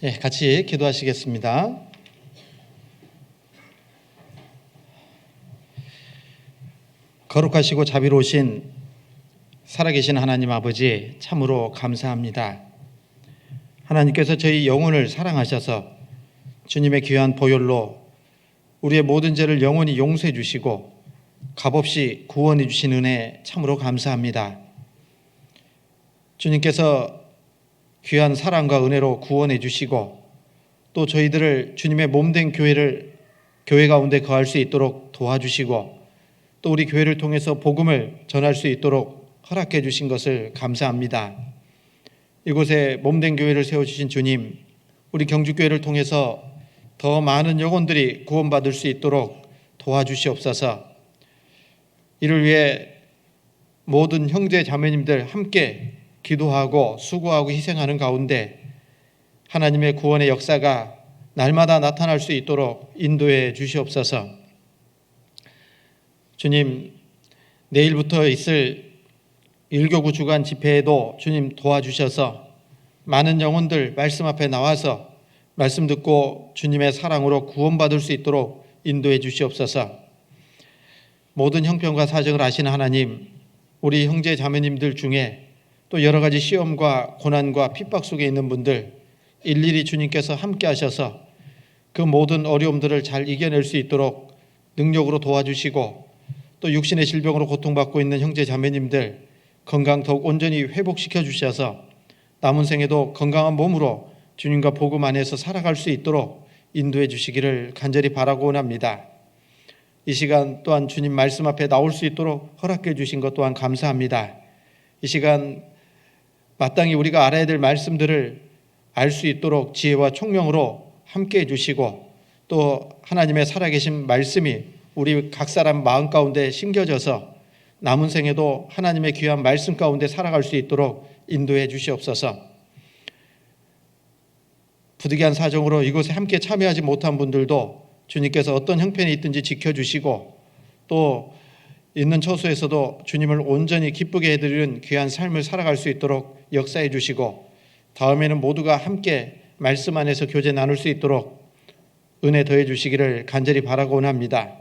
네, 같이 기도하시겠습니다. 거룩하시고 자비로우신 살아계신 하나님 아버지, 참으로 감사합니다. 하나님께서 저희 영혼을 사랑하셔서 주님의 귀한 보혈로 우리의 모든 죄를 영원히 용서해 주시고 값없이 구원해 주신 은혜 참으로 감사합니다. 주님께서 귀한 사랑과 은혜로 구원해 주시고 또 저희들을 주님의 몸된 교회 가운데 거할 수 있도록 도와주시고 또 우리 교회를 통해서 복음을 전할 수 있도록 허락해 주신 것을 감사합니다. 이곳에 몸된 교회를 세워주신 주님, 우리 경주교회를 통해서 더 많은 영혼들이 구원받을 수 있도록 도와주시옵소서. 이를 위해 모든 형제 자매님들 함께 기도하고 수고하고 희생하는 가운데 하나님의 구원의 역사가 날마다 나타날 수 있도록 인도해 주시옵소서. 주님, 내일부터 있을 1교구 주간 집회에도 주님 도와주셔서 많은 영혼들 말씀 앞에 나와서 말씀 듣고 주님의 사랑으로 구원받을 수 있도록 인도해 주시옵소서. 모든 형편과 사정을 아시는 하나님, 우리 형제 자매님들 중에 또 여러 가지 시험과 고난과 핍박 속에 있는 분들 일일이 주님께서 함께 하셔서 그 모든 어려움들을 잘 이겨낼 수 있도록 능력으로 도와주시고 또 육신의 질병으로 고통받고 있는 형제 자매님들 건강 더욱 온전히 회복시켜 주셔서 남은 생에도 건강한 몸으로 주님과 복음 안에서 살아갈 수 있도록 인도해 주시기를 간절히 바라고 원합니다. 이 시간 또한 주님 말씀 앞에 나올 수 있도록 허락해 주신 것 또한 감사합니다. 이 시간 마땅히 우리가 알아야 될 말씀들을 알 수 있도록 지혜와 총명으로 함께 해주시고 또 하나님의 살아계신 말씀이 우리 각 사람 마음 가운데 심겨져서 남은 생에도 하나님의 귀한 말씀 가운데 살아갈 수 있도록 인도해 주시옵소서. 부득이한 사정으로 이곳에 함께 참여하지 못한 분들도 주님께서 어떤 형편이 있든지 지켜주시고 또 있는 처소에서도 주님을 온전히 기쁘게 해드리는 귀한 삶을 살아갈 수 있도록 역사해 주시고 다음에는 모두가 함께 말씀 안에서 교제 나눌 수 있도록 은혜 더해 주시기를 간절히 바라고 원합니다.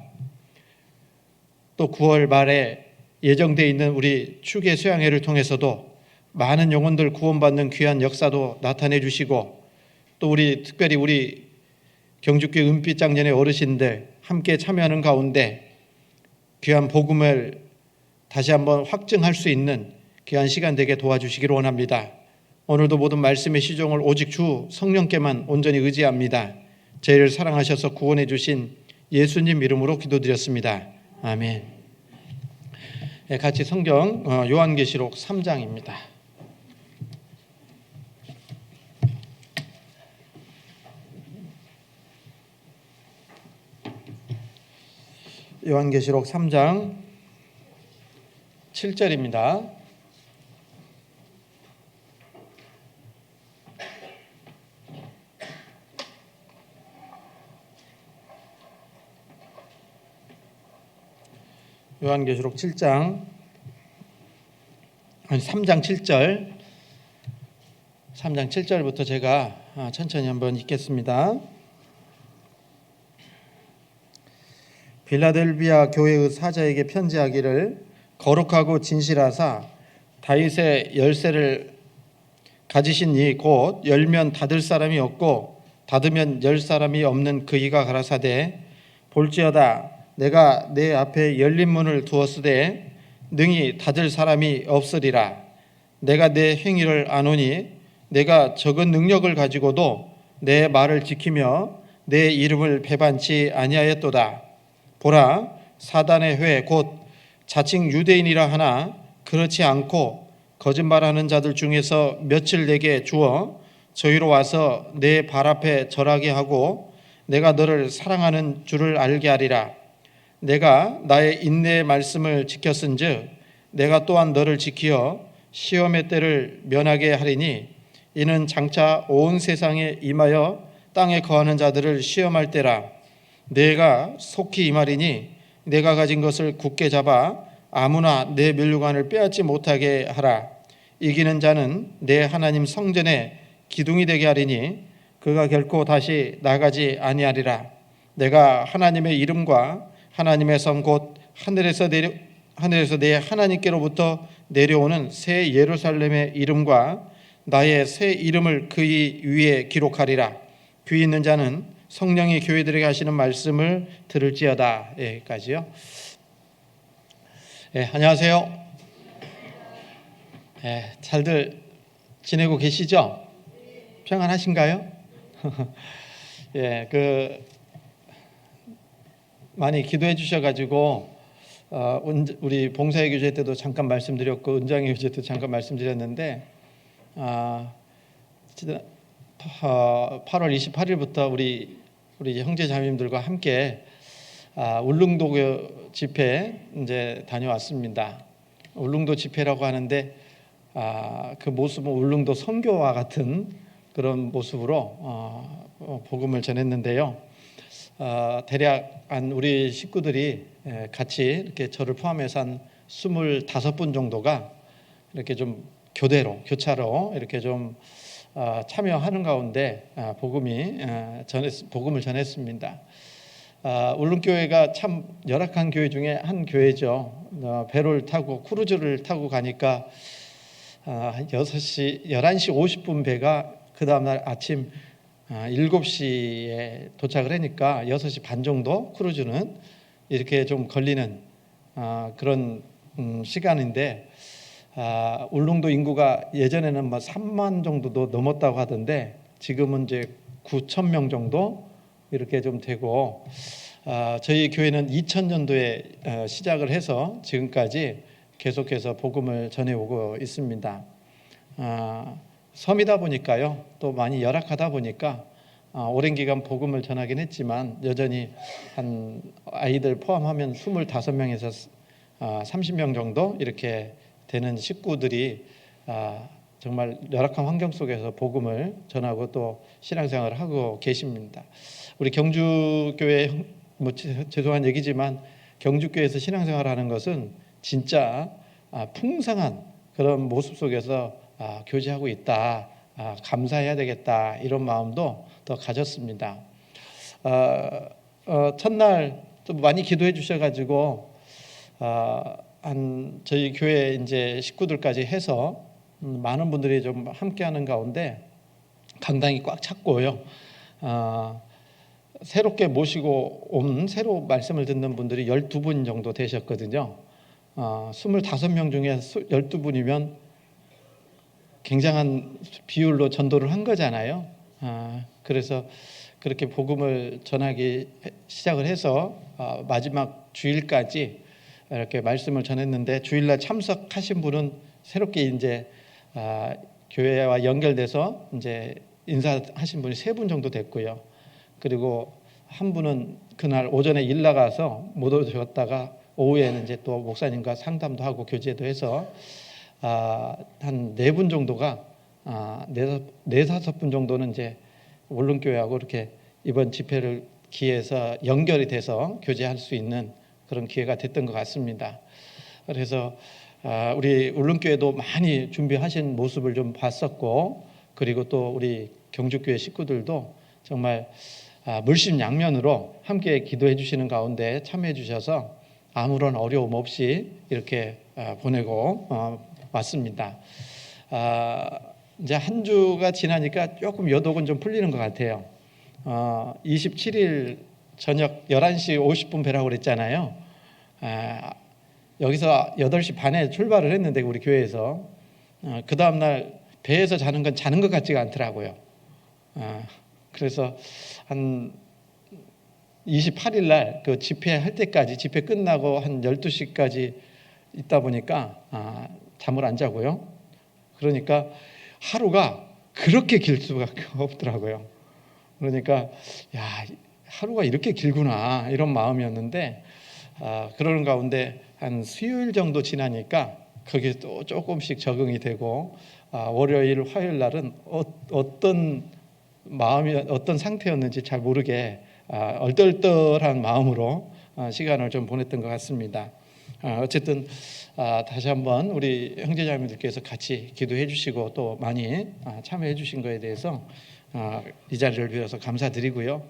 또 9월 말에 예정되어 있는 우리 추계 수양회를 통해서도 많은 영혼들 구원받는 귀한 역사도 나타내 주시고 또 특별히 우리 경주교회 은빛장년의 어르신들 함께 참여하는 가운데 귀한 복음을 다시 한번 확증할 수 있는 귀한 시간 되게 도와주시기를 원합니다. 오늘도 모든 말씀의 시종을 오직 주 성령께만 온전히 의지합니다. 저희를 사랑하셔서 구원해 주신 예수님 이름으로 기도드렸습니다. 아멘. 같이 성경 요한계시록 3장입니다. 요한계시록 3장 7절입니다. 요한계시록 3장 7절 3장 7절부터 제가 천천히 한번 읽겠습니다. 빌라델비아 교회의 사자에게 편지하기를 거룩하고 진실하사 다윗의 열쇠를 가지신 이 곧 열면 닫을 사람이 없고 닫으면 열 사람이 없는 그 이가 가라사대 볼지어다 내가 내 앞에 열린 문을 두었으되 능히 닫을 사람이 없으리라. 내가 내 행위를 아노니 내가 적은 능력을 가지고도 내 말을 지키며 내 이름을 배반치 아니하였도다. 보라, 사단의 회 곧 자칭 유대인이라 하나 그렇지 않고 거짓말하는 자들 중에서 며칠 내게 주어 저희로 와서 내 발 앞에 절하게 하고 내가 너를 사랑하는 줄을 알게 하리라. 내가 나의 인내의 말씀을 지켰은즉 내가 또한 너를 지키어 시험의 때를 면하게 하리니 이는 장차 온 세상에 임하여 땅에 거하는 자들을 시험할 때라. 내가 속히 임하리니 내가 가진 것을 굳게 잡아 아무나 내 면류관을 빼앗지 못하게 하라. 이기는 자는 내 하나님 성전에 기둥이 되게 하리니 그가 결코 다시 나가지 아니하리라. 내가 하나님의 이름과 하나님의 성 곧 하늘에서 내 하나님께로부터 내려오는 새 예루살렘의 이름과 나의 새 이름을 그의 위에 기록하리라. 귀 있는 자는 성령이 교회들에게 하시는 말씀을 들을지어다. 여기까지요. 안녕하세요. 잘들 지내고 계시죠? 평안하신가요? 많이 기도해 주셔가지고 우리 봉사의 교제 때도 잠깐 말씀드렸고 은장의 교제 때도 잠깐 말씀드렸는데 8월 28일부터 우리 형제 자매님들과 함께 울릉도 집회 이제 다녀왔습니다. 울릉도 집회라고 하는데 그 모습은 울릉도 선교와 같은 그런 모습으로 복음을 전했는데요. 대략 한 우리 식구들이 같이 이렇게 저를 포함해서 한 25분 정도가 이렇게 좀 교차로 이렇게 좀 참여하는 가운데 복음을 전했습니다. 울릉교회가 참 열악한 교회 중에 한 교회죠. 배를 타고 크루즈를 타고 가니까 11시 50분 배가 그 다음날 아침 7시에 도착을 하니까 6시 반 정도 크루즈는 이렇게 좀 걸리는 그런 시간인데 울릉도 인구가 예전에는 3만 정도도 넘었다고 하던데 지금은 이제 9천 명 정도 이렇게 좀 되고 저희 교회는 2000년도에 시작을 해서 지금까지 계속해서 복음을 전해오고 있습니다. 섬이다 보니까요, 또 많이 열악하다 보니까 오랜 기간 복음을 전하긴 했지만 여전히 한 아이들 포함하면 25명에서 30명 정도 이렇게 되는 식구들이 정말 열악한 환경 속에서 복음을 전하고 또 신앙생활을 하고 계십니다. 우리 경주교회 죄송한 얘기지만 경주교회에서 신앙생활을 하는 것은 진짜 풍성한 그런 모습 속에서 교제하고 있다. 감사해야 되겠다. 이런 마음도 더 가졌습니다. 첫날 좀 많이 기도해 주셔가지고 저희 교회 이제 식구들까지 해서 많은 분들이 좀 함께하는 가운데 강당이 꽉 찼고요. 새롭게 모시고 온 새로 말씀을 듣는 분들이 12분 정도 되셨거든요. 25명 중에 12분이면 굉장한 비율로 전도를 한 거잖아요. 그래서 그렇게 복음을 전하기 시작을 해서 마지막 주일까지 이렇게 말씀을 전했는데 주일날 참석하신 분은 새롭게 이제 교회와 연결돼서 이제 인사하신 분이 3분 정도 됐고요. 그리고 한 분은 그날 오전에 일 나가서 못 오셨다가 오후에는 이제 또 목사님과 상담도 하고 교제도 해서 한 4분 정도가 4-5분 정도는 이제 울릉교회하고 이렇게 이번 집회를 기해서 연결이 돼서 교제할 수 있는 그런 기회가 됐던 것 같습니다. 그래서 우리 울릉교회도 많이 준비하신 모습을 좀 봤었고 그리고 또 우리 경주교회 식구들도 정말 물심양면으로 함께 기도해 주시는 가운데 참여해 주셔서 아무런 어려움 없이 이렇게 보내고 왔습니다. 이제 한 주가 지나니까 조금 여독은 좀 풀리는 것 같아요. 27일 저녁 11시 50분 배라고 그랬잖아요. 여기서 8시 반에 출발을 했는데 우리 교회에서 그 다음날 배에서 자는 건 자는 것 같지가 않더라고요. 그래서 한 28일 날 그 집회할 때까지 집회 끝나고 한 12시까지 있다 보니까 잠을 안 자고요. 그러니까 하루가 그렇게 길 수밖에 없더라고요. 그러니까 하루가 이렇게 길구나 이런 마음이었는데 그러는 가운데 한 수요일 정도 지나니까 거기에 또 조금씩 적응이 되고 월요일, 화요일 날은 어떤 마음이 어떤 상태였는지 잘 모르게 얼떨떨한 마음으로 시간을 좀 보냈던 것 같습니다. 어쨌든 다시 한번 우리 형제자매들께서 같이 기도해 주시고 또 많이 참여해 주신 거에 대해서 이 자리를 빌어서 감사드리고요.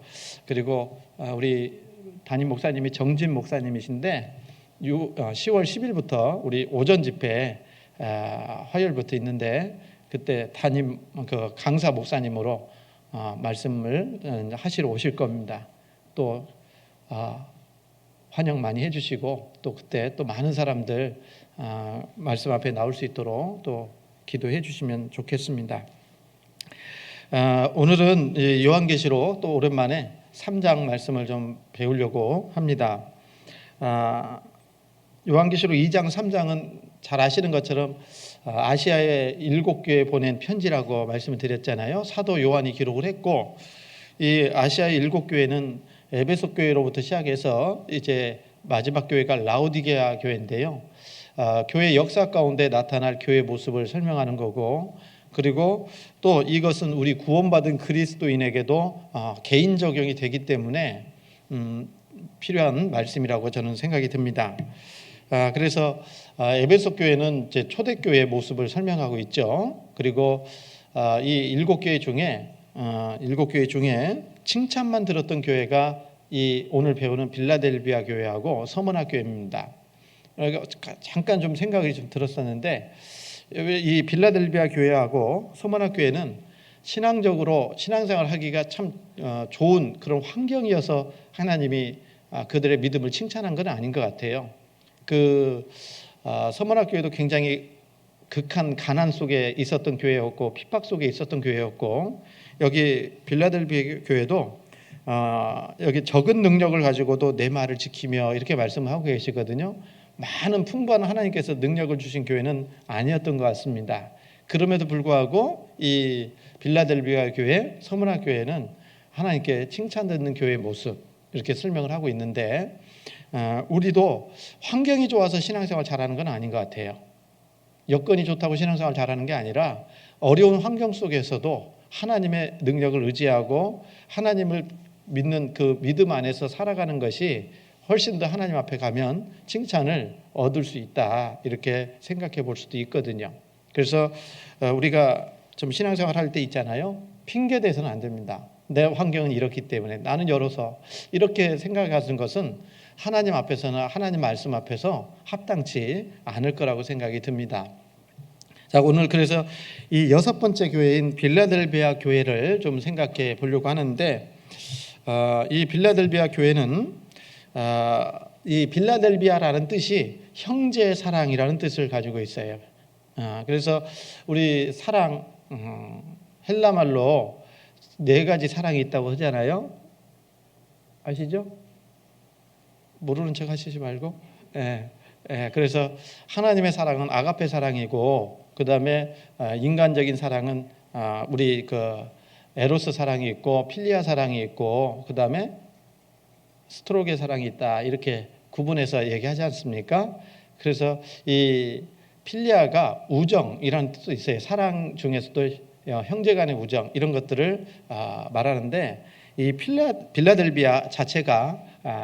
그리고 우리 담임 목사님이 정진 목사님이신데 10월 10일부터 우리 오전 집회 화요일부터 있는데 그때 담임 그 강사 목사님으로 말씀을 하시러 오실 겁니다. 또 환영 많이 해주시고 또 그때 또 많은 사람들 말씀 앞에 나올 수 있도록 또 기도해 주시면 좋겠습니다. 오늘은 요한계시록 또 오랜만에 3장 말씀을 좀 배우려고 합니다. 요한계시록 2장 3장은 잘 아시는 것처럼 아시아의 7교회에 보낸 편지라고 말씀을 드렸잖아요. 사도 요한이 기록을 했고 이 아시아의 7교회는 에베소 교회로부터 시작해서 이제 마지막 교회가 라오디게아 교회인데요. 교회 역사 가운데 나타날 교회 모습을 설명하는 거고, 그리고 또 이것은 우리 구원받은 그리스도인에게도 개인 적용이 되기 때문에 필요한 말씀이라고 저는 생각이 듭니다. 그래서 에베소 교회는 이제 초대교회의 모습을 설명하고 있죠. 그리고 이 7교회 중에 칭찬만 들었던 교회가 이 오늘 배우는 빌라델비아 교회하고 서머나 교회입니다. 잠깐 좀 생각이 좀 들었었는데 이 빌라델비아 교회하고 서머나 교회는 신앙적으로 신앙생활 하기가 참 좋은 그런 환경이어서 하나님이 그들의 믿음을 칭찬한 건 아닌 것 같아요. 서머나 교회도 굉장히 극한 가난 속에 있었던 교회였고 핍박 속에 있었던 교회였고, 여기 빌라델비아 교회도 여기 적은 능력을 가지고도 내 말을 지키며 이렇게 말씀하고 계시거든요. 많은 풍부한 하나님께서 능력을 주신 교회는 아니었던 것 같습니다. 그럼에도 불구하고 이 빌라델비아 교회, 서머나 교회는 하나님께 칭찬 듣는 교회의 모습 이렇게 설명을 하고 있는데, 우리도 환경이 좋아서 신앙생활 잘하는 건 아닌 것 같아요. 여건이 좋다고 신앙생활 잘하는 게 아니라 어려운 환경 속에서도 하나님의 능력을 의지하고 하나님을 믿는 그 믿음 안에서 살아가는 것이 훨씬 더 하나님 앞에 가면 칭찬을 얻을 수 있다, 이렇게 생각해 볼 수도 있거든요. 그래서 우리가 좀 신앙생활 할 때 있잖아요. 핑계 대서는 안 됩니다. 내 환경은 이렇기 때문에 나는 열어서 이렇게 생각하는 것은 하나님 앞에서나 하나님 말씀 앞에서 합당치 않을 거라고 생각이 듭니다. 자, 오늘 그래서 이 6번째 교회인 빌라델비아 교회를 좀 생각해 보려고 하는데, 이 빌라델비아 교회는 이 빌라델비아라는 뜻이 형제 사랑이라는 뜻을 가지고 있어요. 그래서 우리 사랑 헬라 말로 4가지 사랑이 있다고 하잖아요. 아시죠? 모르는 척 하시지 말고. 그래서 하나님의 사랑은 아가페 사랑이고, 그 다음에 인간적인 사랑은 우리 에로스 사랑이 있고 필리아 사랑이 있고, 그 다음에 스트로게 사랑이 있다, 이렇게 구분해서 얘기하지 않습니까? 그래서 이 필리아가 우정이라는 뜻도 있어요. 사랑 중에서도 형제간의 우정 이런 것들을 말하는데, 이 빌라델비아 자체가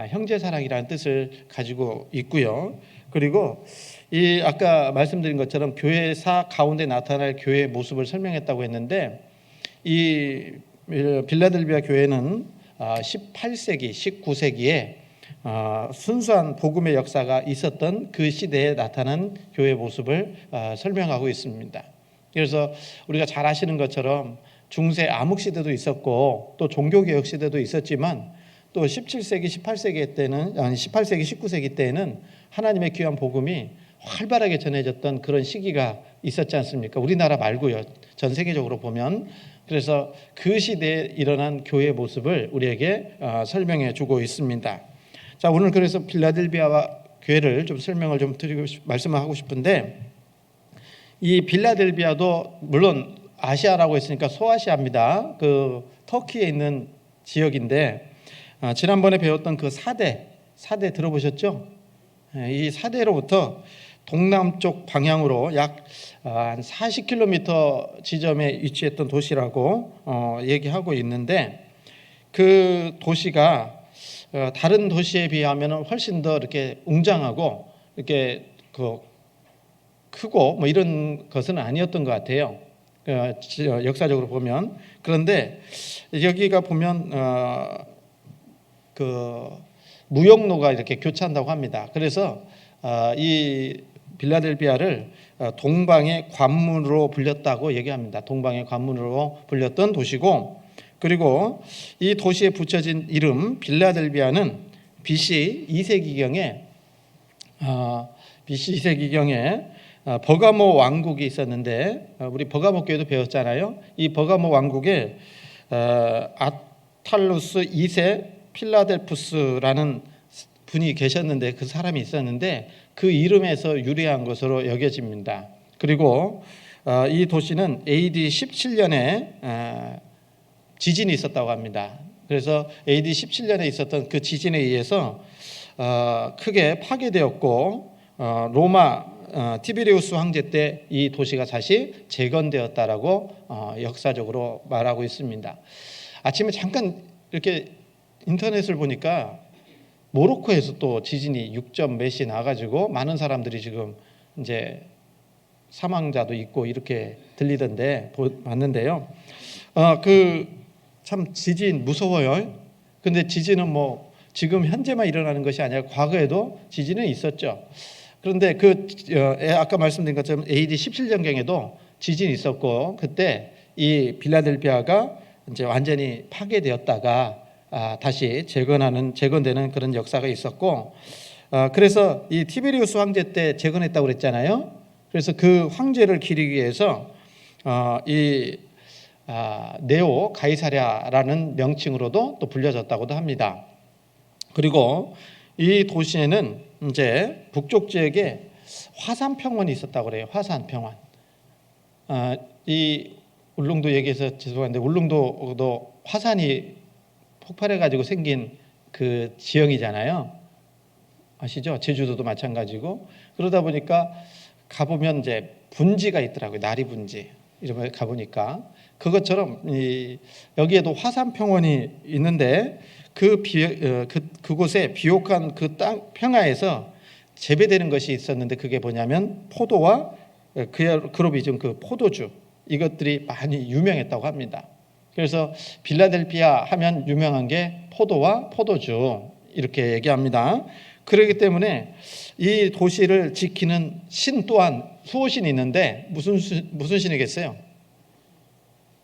형제 사랑이라는 뜻을 가지고 있고요. 그리고 이 아까 말씀드린 것처럼 교회사 가운데 나타날 교회의 모습을 설명했다고 했는데, 이 빌라델비아 교회는 18세기, 19세기에 순수한 복음의 역사가 있었던 그 시대에 나타난 교회의 모습을 설명하고 있습니다. 그래서 우리가 잘 아시는 것처럼 중세 암흑 시대도 있었고 또 종교개혁 시대도 있었지만, 또 17세기, 18세기 때는 18세기, 19세기 때에는 하나님의 귀한 복음이 활발하게 전해졌던 그런 시기가 있었지 않습니까? 우리나라 말고요, 전 세계적으로 보면. 그래서 그 시대에 일어난 교회의 모습을 우리에게 설명해 주고 있습니다. 자, 오늘 그래서 빌라델비아 교회를 좀 설명을 좀 드리고 말씀을 하고 싶은데, 이 빌라델비아도 물론 아시아라고 했으니까 소아시아입니다. 그 터키에 있는 지역인데, 지난번에 배웠던 그 사대 들어보셨죠? 이 사대로부터 동남쪽 방향으로 약 한 40km 지점에 위치했던 도시라고 얘기하고 있는데, 그 도시가 다른 도시에 비하면 훨씬 더 이렇게 웅장하고 이렇게 크고 뭐 이런 것은 아니었던 것 같아요. 역사적으로 보면. 그런데 여기가 보면 그 무역로가 이렇게 교차한다고 합니다. 그래서 이 빌라델비아를 동방의 관문으로 불렸다고 얘기합니다. 동방의 관문으로 불렸던 도시고, 그리고 이 도시에 붙여진 이름 빌라델비아는 BC 2세기경에 버가모 왕국이 있었는데, 우리 버가모 교회도 배웠잖아요. 이 버가모 왕국에 아탈루스 2세 필라델푸스라는 분이 계셨는데, 그 사람이 있었는데 그 이름에서 유래한 것으로 여겨집니다. 그리고 이 도시는 AD 17년에 지진이 있었다고 합니다. 그래서 AD 17년에 있었던 그 지진에 의해서 크게 파괴되었고, 로마 티베리우스 황제 때 이 도시가 다시 재건되었다라고 역사적으로 말하고 있습니다. 아침에 잠깐 이렇게 인터넷을 보니까 모로코에서 또 지진이 6점 몇이 나가지고 많은 사람들이 지금 이제 사망자도 있고 이렇게 들리던데 봤는데요. 그 참 지진 무서워요. 근데 지진은 뭐 지금 현재만 일어나는 것이 아니라 과거에도 지진은 있었죠. 그런데 아까 말씀드린 것처럼 AD 17년경에도 지진이 있었고, 그때 이 빌라델비아가 이제 완전히 파괴되었다가 다시 재건되는 그런 역사가 있었고, 그래서 이 티베리우스 황제 때 재건했다고 그랬잖아요. 그래서 그 황제를 기리기 위해서 이 네오 가이사랴라는 명칭으로도 또 불려졌다고도 합니다. 그리고 이 도시에는 이제 북쪽 지역에 화산 평원이 있었다고 그래요. 화산 평원. 이 울릉도 얘기해서 죄송한데, 울릉도도 화산이 폭발해가지고 생긴 그 지형이잖아요. 아시죠? 제주도도 마찬가지고. 그러다 보니까 가보면 이제 분지가 있더라고요. 나리 분지. 이런 가보니까 그것처럼 여기에도 화산 평원이 있는데 그곳에 비옥한 그 땅 평야에서 재배되는 것이 있었는데, 그게 뭐냐면 포도와 그로비즘, 그 포도주, 이것들이 많이 유명했다고 합니다. 그래서 빌라델비아 하면 유명한 게 포도와 포도주 이렇게 얘기합니다. 그렇기 때문에 이 도시를 지키는 신 또한 수호신이 있는데 무슨 신이겠어요?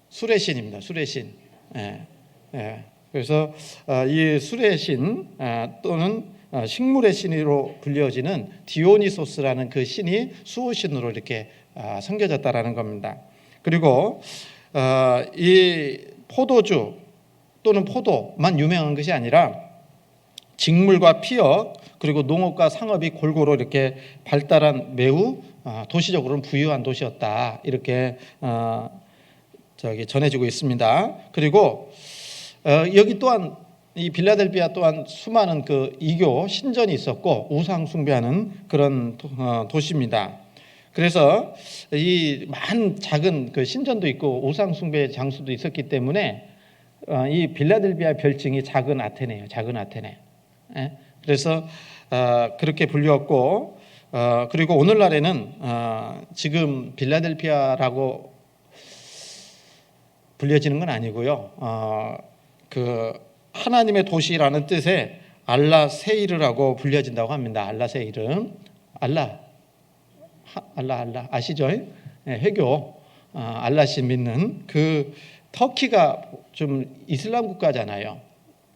술의 신입니다. 술의 신. 그래서 이 술의 신 또는 식물의 신으로 불려지는 디오니소스라는 그 신이 수호신으로 이렇게 섬겨졌다라는 겁니다. 그리고 이 포도주 또는 포도만 유명한 것이 아니라 직물과 피역, 그리고 농업과 상업이 골고루 이렇게 발달한 매우 도시적으로는 부유한 도시였다, 이렇게 전해지고 있습니다. 그리고 여기 또한 이 빌라델비아 또한 수많은 그 이교 신전이 있었고 우상 숭배하는 그런 도시입니다. 그래서 이 많은 작은 그 신전도 있고 우상 숭배 장소도 있었기 때문에 이 빌라델비아 별칭이 작은 아테네예요. 작은 아테네. 그래서 그렇게 불렸고, 그리고 오늘날에는 지금 빌라델비아라고 불려지는 건 아니고요. 그 하나님의 도시라는 뜻의 알라 세이르라고 불려진다고 합니다. 알라 세이르, 알라 아시죠? 회교 알라신 믿는 그 터키가 좀 이슬람 국가잖아요.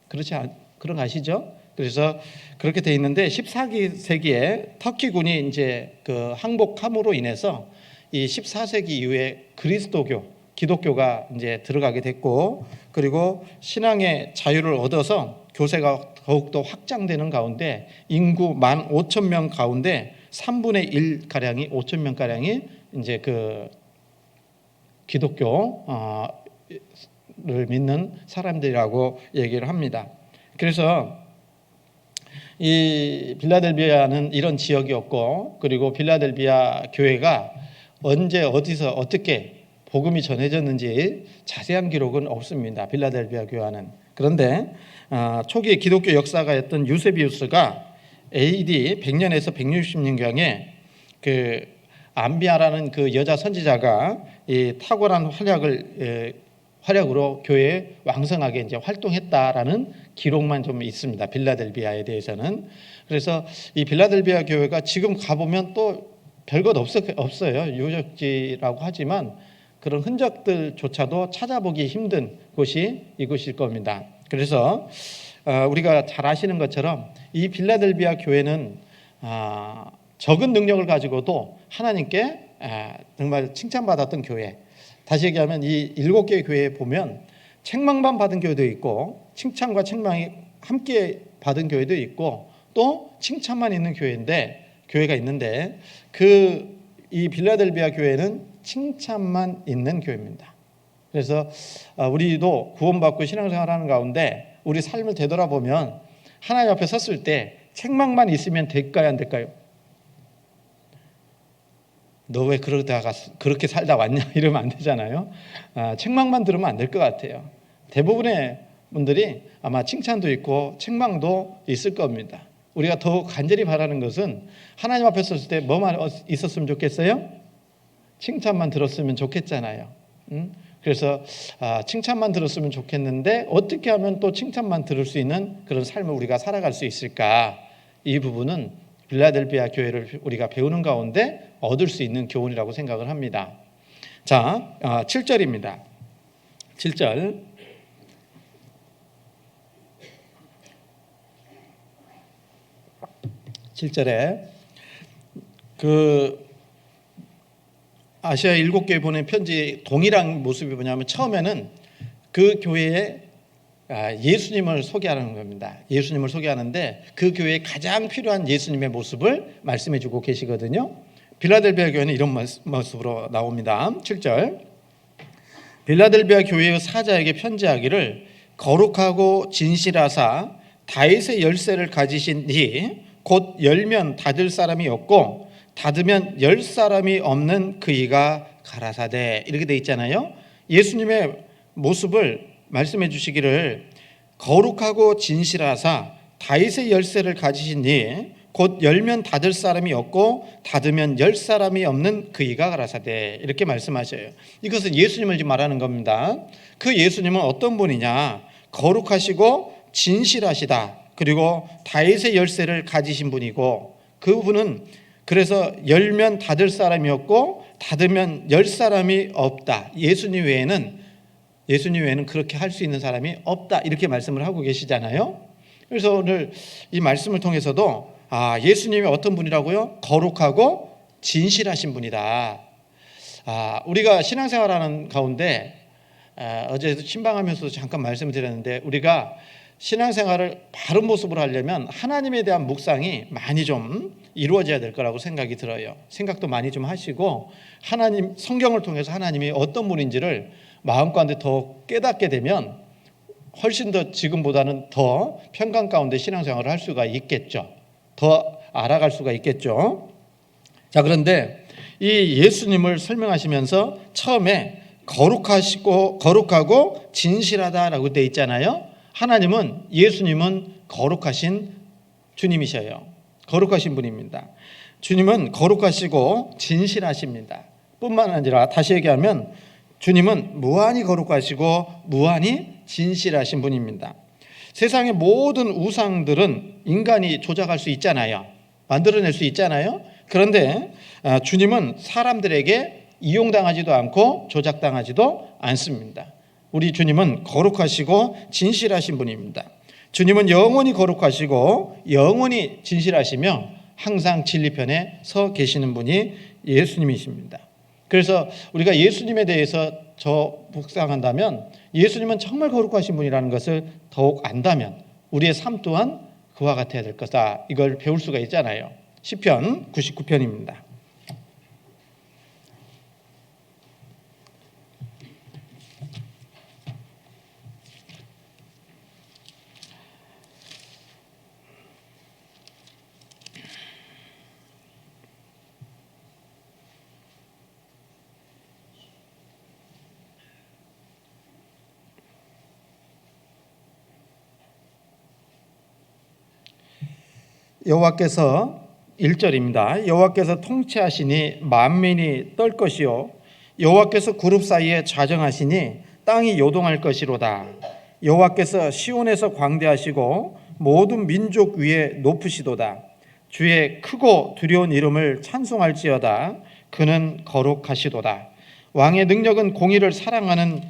그런 거 아시죠? 그래서 그렇게 돼 있는데 14세기에 터키군이 이제 그 항복함으로 인해서 이 14세기 이후에 기독교가 이제 들어가게 됐고, 그리고 신앙의 자유를 얻어서 교세가 더욱더 확장되는 가운데 인구 15,000명 가운데 3분의 1 가량이 5,000명 가량이 이제 그 기독교를 믿는 사람들이라고 얘기를 합니다. 그래서 이 빌라델비아는 이런 지역이었고, 그리고 빌라델비아 교회가 언제 어디서 어떻게 복음이 전해졌는지 자세한 기록은 없습니다. 빌라델비아 교회는. 그런데 초기 기독교 역사가였던 유세비우스가 AD 100년에서 160년경에 그 안비아라는 그 여자 선지자가 이 탁월한 활약으로 교회에 왕성하게 이제 활동했다라는 기록만 좀 있습니다. 빌라델비아에 대해서는. 그래서 이 빌라델비아 교회가 지금 가보면 또 별것 없어요. 유적지라고 하지만 그런 흔적들조차도 찾아보기 힘든 곳이 이곳일 겁니다. 그래서 우리가 잘 아시는 것처럼 이 빌라델비아 교회는 적은 능력을 가지고도 하나님께 정말 칭찬받았던 교회. 다시 얘기하면 이 7개의 교회에 보면 책망만 받은 교회도 있고 칭찬과 책망이 함께 받은 교회도 있고 또 칭찬만 있는 교회가 있는데 이 빌라델비아 교회는 칭찬만 있는 교회입니다. 그래서 우리도 구원받고 신앙생활하는 가운데 우리 삶을 되돌아보면 하나님 앞에 섰을 때 책망만 있으면 될까요, 안 될까요? 너 왜 그러다가 그렇게 살다 왔냐 이러면 안 되잖아요. 책망만 들으면 안 될 것 같아요. 대부분의 분들이 아마 칭찬도 있고 책망도 있을 겁니다. 우리가 더욱 간절히 바라는 것은 하나님 앞에 섰을 때 뭐만 있었으면 좋겠어요? 칭찬만 들었으면 좋겠잖아요. 그래서 칭찬만 들었으면 좋겠는데 어떻게 하면 또 칭찬만 들을 수 있는 그런 삶을 우리가 살아갈 수 있을까? 이 부분은 빌라델비아 교회를 우리가 배우는 가운데 얻을 수 있는 교훈이라고 생각을 합니다. 자, 7절입니다. 7절. 그 아시아 7교회 보낸 편지 동일한 모습이 뭐냐면 처음에는 그 교회에 예수님을 소개하는 겁니다. 예수님을 소개하는데 그 교회에 가장 필요한 예수님의 모습을 말씀해 주고 계시거든요. 빌라델비아 교회는 이런 모습으로 나옵니다. 7절. 빌라델비아 교회의 사자에게 편지하기를 거룩하고 진실하사 다윗의 열쇠를 가지신 이 곧 열면 닫을 사람이 없고 닫으면 열 사람이 없는 그이가 가라사대. 이렇게 돼 있잖아요. 예수님의 모습을 말씀해 주시기를 거룩하고 진실하사 다윗의 열쇠를 가지신 이 곧 열면 닫을 사람이 없고 닫으면 열 사람이 없는 그이가 가라사대. 이렇게 말씀하셔요. 이것은 예수님을 지금 말하는 겁니다. 그 예수님은 어떤 분이냐? 거룩하시고 진실하시다. 그리고 다윗의 열쇠를 가지신 분이고 그분은 그래서 열면 닫을 사람이 없고 닫으면 열 사람이 없다. 예수님 외에는 그렇게 할 수 있는 사람이 없다. 이렇게 말씀을 하고 계시잖아요. 그래서 오늘 이 말씀을 통해서도 예수님이 어떤 분이라고요? 거룩하고 진실하신 분이다. 우리가 신앙생활하는 가운데 어제 신방하면서 잠깐 말씀을 드렸는데 우리가 신앙생활을 바른 모습으로 하려면 하나님에 대한 묵상이 많이 좀 이루어져야 될 거라고 생각이 들어요. 생각도 많이 좀 하시고 하나님 성경을 통해서 하나님이 어떤 분인지를 마음 가운데 더 깨닫게 되면 훨씬 더 지금보다는 더 평강 가운데 신앙생활을 할 수가 있겠죠. 더 알아갈 수가 있겠죠. 자, 그런데 이 예수님을 설명하시면서 처음에 거룩하고 진실하다라고 돼 있잖아요. 예수님은 거룩하신 주님이셔요. 거룩하신 분입니다. 주님은 거룩하시고 진실하십니다. 뿐만 아니라 다시 얘기하면 주님은 무한히 거룩하시고 무한히 진실하신 분입니다. 세상의 모든 우상들은 인간이 조작할 수 있잖아요. 만들어낼 수 있잖아요. 그런데 주님은 사람들에게 이용당하지도 않고 조작당하지도 않습니다. 우리 주님은 거룩하시고 진실하신 분입니다. 주님은 영원히 거룩하시고 영원히 진실하시며 항상 진리편에 서 계시는 분이 예수님이십니다. 그래서 우리가 예수님에 대해서 묵상한다면 예수님은 정말 거룩하신 분이라는 것을 더욱 안다면 우리의 삶 또한 그와 같아야 될 거다. 이걸 배울 수가 있잖아요. 시편 99편입니다. 여호와께서 1절입니다. 여호와께서 통치하시니 만민이 떨 것이요 여호와께서 그룹 사이에 자정하시니 땅이 요동할 것이로다. 여호와께서 시온에서 광대하시고 모든 민족 위에 높으시도다. 주의 크고 두려운 이름을 찬송할지어다. 그는 거룩하시도다. 왕의 능력은 공의를 사랑하는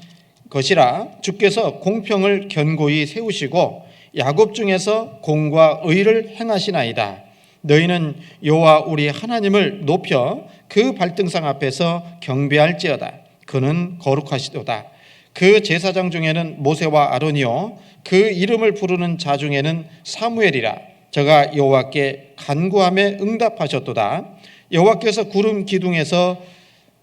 것이라. 주께서 공평을 견고히 세우시고 야곱 중에서 공과 의를 행하시나이다. 너희는 여호와 우리 하나님을 높여 그 발등상 앞에서 경배할지어다. 그는 거룩하시도다. 그 제사장 중에는 모세와 아론이요 그 이름을 부르는 자 중에는 사무엘이라. 저가 여호와께 간구함에 응답하셨도다. 여호와께서 구름 기둥에서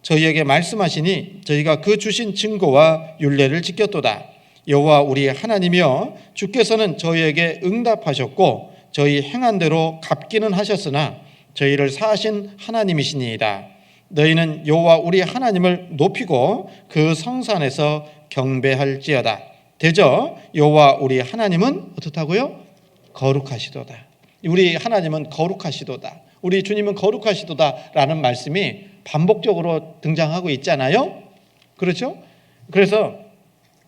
저희에게 말씀하시니 저희가 그 주신 증거와 율례를 지켰도다. 여호와 우리 하나님이여 주께서는 저희에게 응답하셨고 저희 행한 대로 갚기는 하셨으나 저희를 사하신 하나님이시니이다. 너희는 여호와 우리 하나님을 높이고 그 성산에서 경배할지어다. 대저 여호와 우리 하나님은 어떻다고요? 거룩하시도다. 우리 하나님은 거룩하시도다. 우리 주님은 거룩하시도다라는 말씀이 반복적으로 등장하고 있잖아요. 그렇죠? 그래서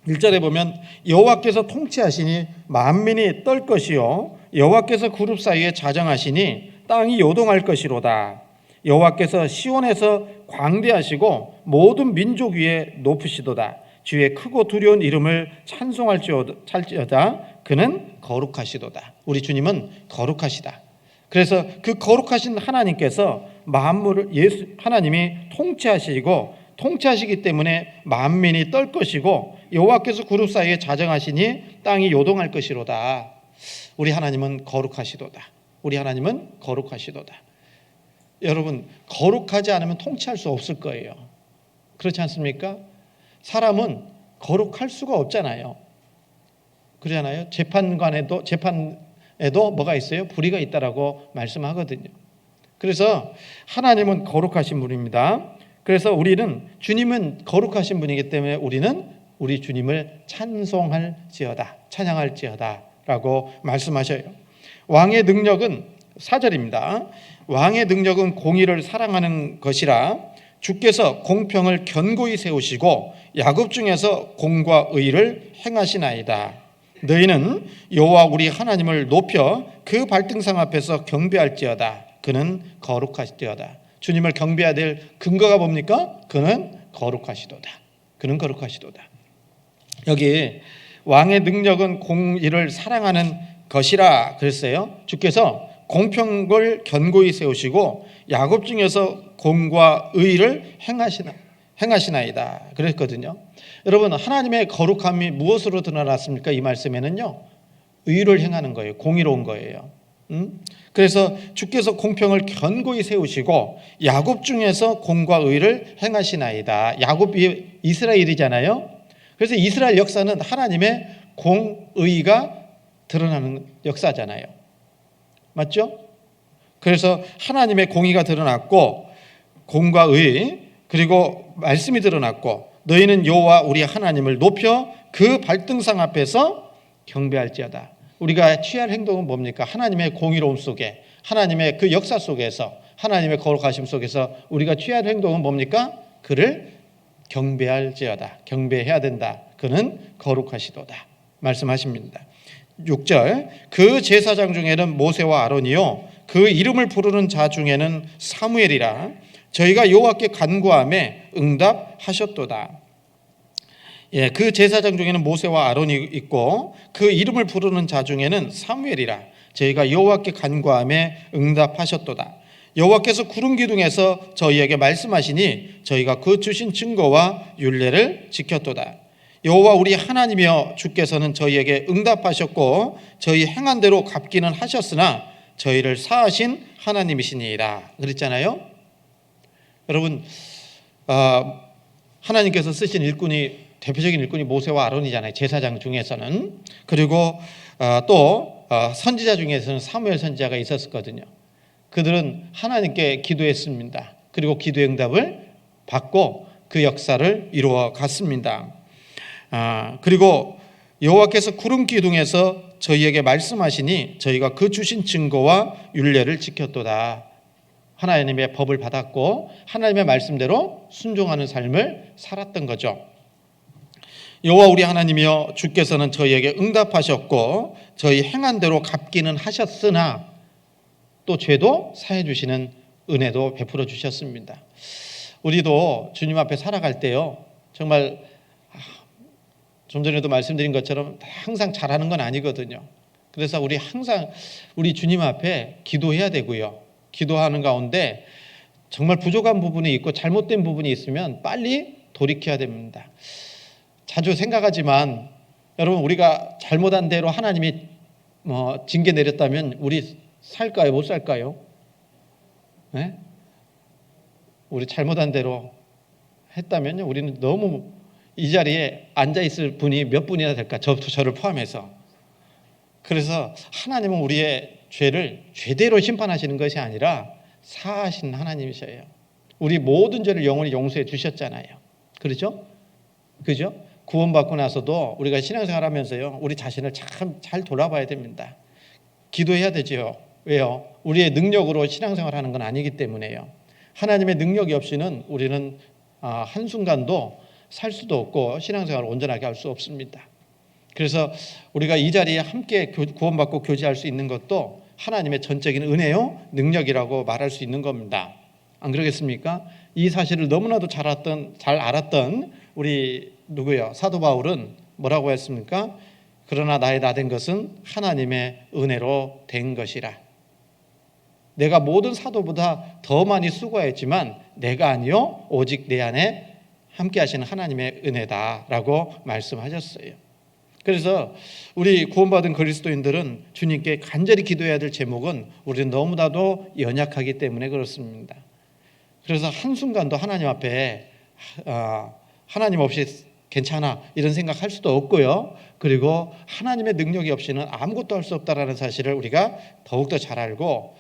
1절에 보면 여호와께서 통치하시니 만민이 떨 것이요 여호와께서 그룹 사이에 자정하시니 땅이 요동할 것이로다. 여호와께서 시온에서 광대하시고 모든 민족 위에 높으시도다. 주의 크고 두려운 이름을 찬송할지어다. 그는 거룩하시도다. 우리 주님은 거룩하시다. 그래서 그 거룩하신 하나님께서 만물을 하나님이 통치하시기 때문에 만민이 떨 것이고 여호와께서 그룹 사이에 자정하시니 땅이 요동할 것이로다. 우리 하나님은 거룩하시도다. 우리 하나님은 거룩하시도다. 여러분, 거룩하지 않으면 통치할 수 없을 거예요. 그렇지 않습니까? 사람은 거룩할 수가 없잖아요. 그러잖아요. 재판에도 뭐가 있어요? 불의가 있다라고 말씀하거든요. 그래서 하나님은 거룩하신 분입니다. 그래서 우리는 주님은 거룩하신 분이기 때문에 우리는 우리 주님을 찬양할지어다 라고 말씀하셔요. 왕의 능력은 4절입니다. 왕의 능력은 공의를 사랑하는 것이라. 주께서 공평을 견고히 세우시고 야곱 중에서 공과 의를 행하시나이다. 너희는 여호와 우리 하나님을 높여 그 발등상 앞에서 경배할지어다. 그는 거룩하시도다. 주님을 경배해야 될 근거가 뭡니까? 그는 거룩하시도다. 그는 거룩하시도다. 여기 왕의 능력은 공의를 사랑하는 것이라 그랬어요. 주께서 공평을 견고히 세우시고 야곱 중에서 공과 의를 행하시나이다 그랬거든요. 여러분, 하나님의 거룩함이 무엇으로 드러났습니까? 이 말씀에는요, 의를 행하는 거예요. 공의로운 거예요. 그래서 주께서 공평을 견고히 세우시고 야곱 중에서 공과 의를 행하시나이다. 야곱이 이스라엘이잖아요. 그래서 이스라엘 역사는 하나님의 공의가 드러나는 역사잖아요. 맞죠? 그래서 하나님의 공의가 드러났고 공과 의 그리고 말씀이 드러났고 너희는 여호와 우리 하나님을 높여 그 발등상 앞에서 경배할지어다. 우리가 취할 행동은 뭡니까? 하나님의 공의로움 속에, 하나님의 그 역사 속에서, 하나님의 거룩하심 속에서 우리가 취할 행동은 뭡니까? 그를 경배할지어다. 경배해야 된다. 그는 거룩하시도다 말씀하십니다. 6절, 그 제사장 중에는 모세와 아론이요 그 이름을 부르는 자 중에는 사무엘이라. 저희가 여호와께 간구함에 응답하셨도다. 그 제사장 중에는 모세와 아론이 있고 그 이름을 부르는 자 중에는 사무엘이라. 저희가 여호와께 간구함에 응답하셨도다. 여호와께서 구름 기둥에서 저희에게 말씀하시니 저희가 그 주신 증거와 율례를 지켰도다. 여호와 우리 하나님이여 주께서는 저희에게 응답하셨고 저희 행한 대로 갚기는 하셨으나 저희를 사하신 하나님이시니이다 그랬잖아요. 여러분, 하나님께서 쓰신 일꾼이, 대표적인 일꾼이 모세와 아론이잖아요. 제사장 중에서는. 그리고 또 선지자 중에서는 사무엘 선지자가 있었거든요. 그들은 하나님께 기도했습니다. 그리고 기도의 응답을 받고 그 역사를 이루어 갔습니다. 그리고 여호와께서 구름 기둥에서 저희에게 말씀하시니 저희가 그 주신 증거와 율례를 지켰도다. 하나님의 법을 받았고 하나님의 말씀대로 순종하는 삶을 살았던 거죠. 여호와 우리 하나님이여, 주께서는 저희에게 응답하셨고 저희 행한 대로 갚기는 하셨으나 또 죄도 사해 주시는 은혜도 베풀어 주셨습니다. 우리도 주님 앞에 살아갈 때요, 정말 좀 전에도 말씀드린 것처럼 항상 잘하는 건 아니거든요. 그래서 우리 항상 우리 주님 앞에 기도해야 되고요. 기도하는 가운데 정말 부족한 부분이 있고 잘못된 부분이 있으면 빨리 돌이켜야 됩니다. 자주 생각하지만 여러분, 우리가 잘못한 대로 하나님이 징계 내렸다면 우리 살까요? 못 살까요? 네? 우리 잘못한 대로 했다면요, 우리는 너무 이 자리에 앉아있을 분이 몇 분이나 될까? 저를 포함해서. 그래서 하나님은 우리의 죄를 죄대로 심판하시는 것이 아니라 사하신 하나님이셔요. 우리 모든 죄를 영원히 용서해 주셨잖아요. 그렇죠? 그죠? 구원받고 나서도 우리가 신앙생활 하면서요, 우리 자신을 참 잘 돌아봐야 됩니다. 기도해야 되죠. 왜요? 우리의 능력으로 신앙생활 하는 건 아니기 때문에요. 하나님의 능력이 없이는 우리는 한순간도 살 수도 없고 신앙생활을 온전하게 할 수 없습니다. 그래서 우리가 이 자리에 함께 구원받고 교제할 수 있는 것도 하나님의 전적인 은혜요, 능력이라고 말할 수 있는 겁니다. 안 그러겠습니까? 이 사실을 너무나도 잘 알았던 우리 누구요? 사도 바울은 뭐라고 했습니까? 그러나 나의 나 된 것은 하나님의 은혜로 된 것이라. 내가 모든 사도보다 더 많이 수고했지만 내가 아니요 오직 내 안에 함께 하시는 하나님의 은혜다라고 말씀하셨어요. 그래서 우리 구원받은 그리스도인들은 주님께 간절히 기도해야 될 제목은 우리는 너무나도 연약하기 때문에 그렇습니다. 그래서 한순간도 하나님 앞에 하나님 없이 괜찮아 이런 생각할 수도 없고요. 그리고 하나님의 능력이 없이는 아무것도 할 수 없다라는 사실을 우리가 더욱더 잘 알고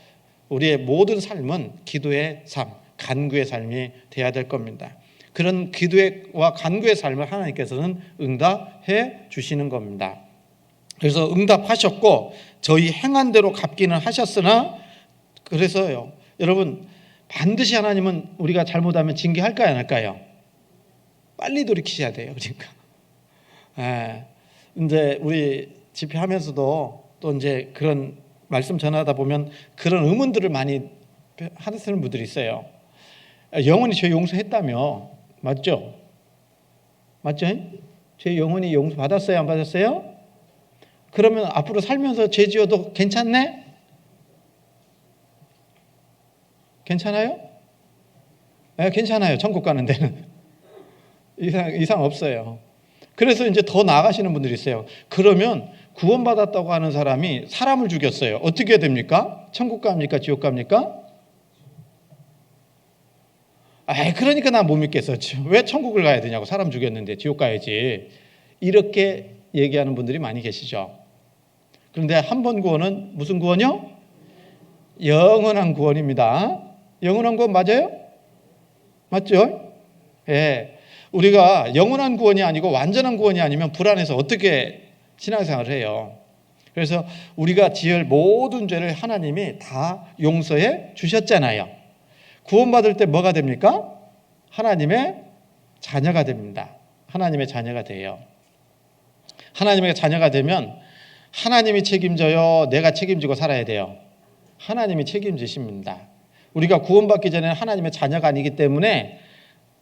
우리의 모든 삶은 기도의 삶, 간구의 삶이 돼야 될 겁니다. 그런 기도와 간구의 삶을 하나님께서는 응답해 주시는 겁니다. 그래서 응답하셨고 저희 행한 대로 갚기는 하셨으나, 그래서요, 여러분, 반드시 하나님은 우리가 잘못하면 징계할까요, 안 할까요? 빨리 돌이키셔야 돼요. 그러니까 이제 우리 집회하면서도 또 이제 그런 말씀 전하다 보면 그런 의문들을 많이 하시는 분들이 있어요. 영원히 죄 용서했다며, 맞죠? 맞죠? 죄 영원히 용서 받았어요, 안 받았어요? 그러면 앞으로 살면서 죄 지어도 괜찮네? 괜찮아요? 네, 괜찮아요. 천국 가는 데는 이상 없어요. 그래서 이제 더 나아가시는 분들이 있어요. 그러면 구원받았다고 하는 사람이 사람을 죽였어요. 어떻게 됩니까? 천국 갑니까? 지옥 갑니까? 그러니까 나 못 믿겠었죠. 왜 천국을 가야 되냐고, 사람 죽였는데 지옥 가야지. 이렇게 얘기하는 분들이 많이 계시죠. 그런데 한 번 구원은 무슨 구원이요? 영원한 구원입니다. 영원한 구원 맞아요? 맞죠? 예. 우리가 영원한 구원이 아니고 완전한 구원이 아니면 불안해서 어떻게 신앙생활을 해요. 그래서 우리가 지을 모든 죄를 하나님이 다 용서해 주셨잖아요. 구원받을 때 뭐가 됩니까? 하나님의 자녀가 됩니다. 하나님의 자녀가 돼요. 하나님의 자녀가 되면 하나님이 책임져요? 내가 책임지고 살아야 돼요? 하나님이 책임지십니다. 우리가 구원받기 전에는 하나님의 자녀가 아니기 때문에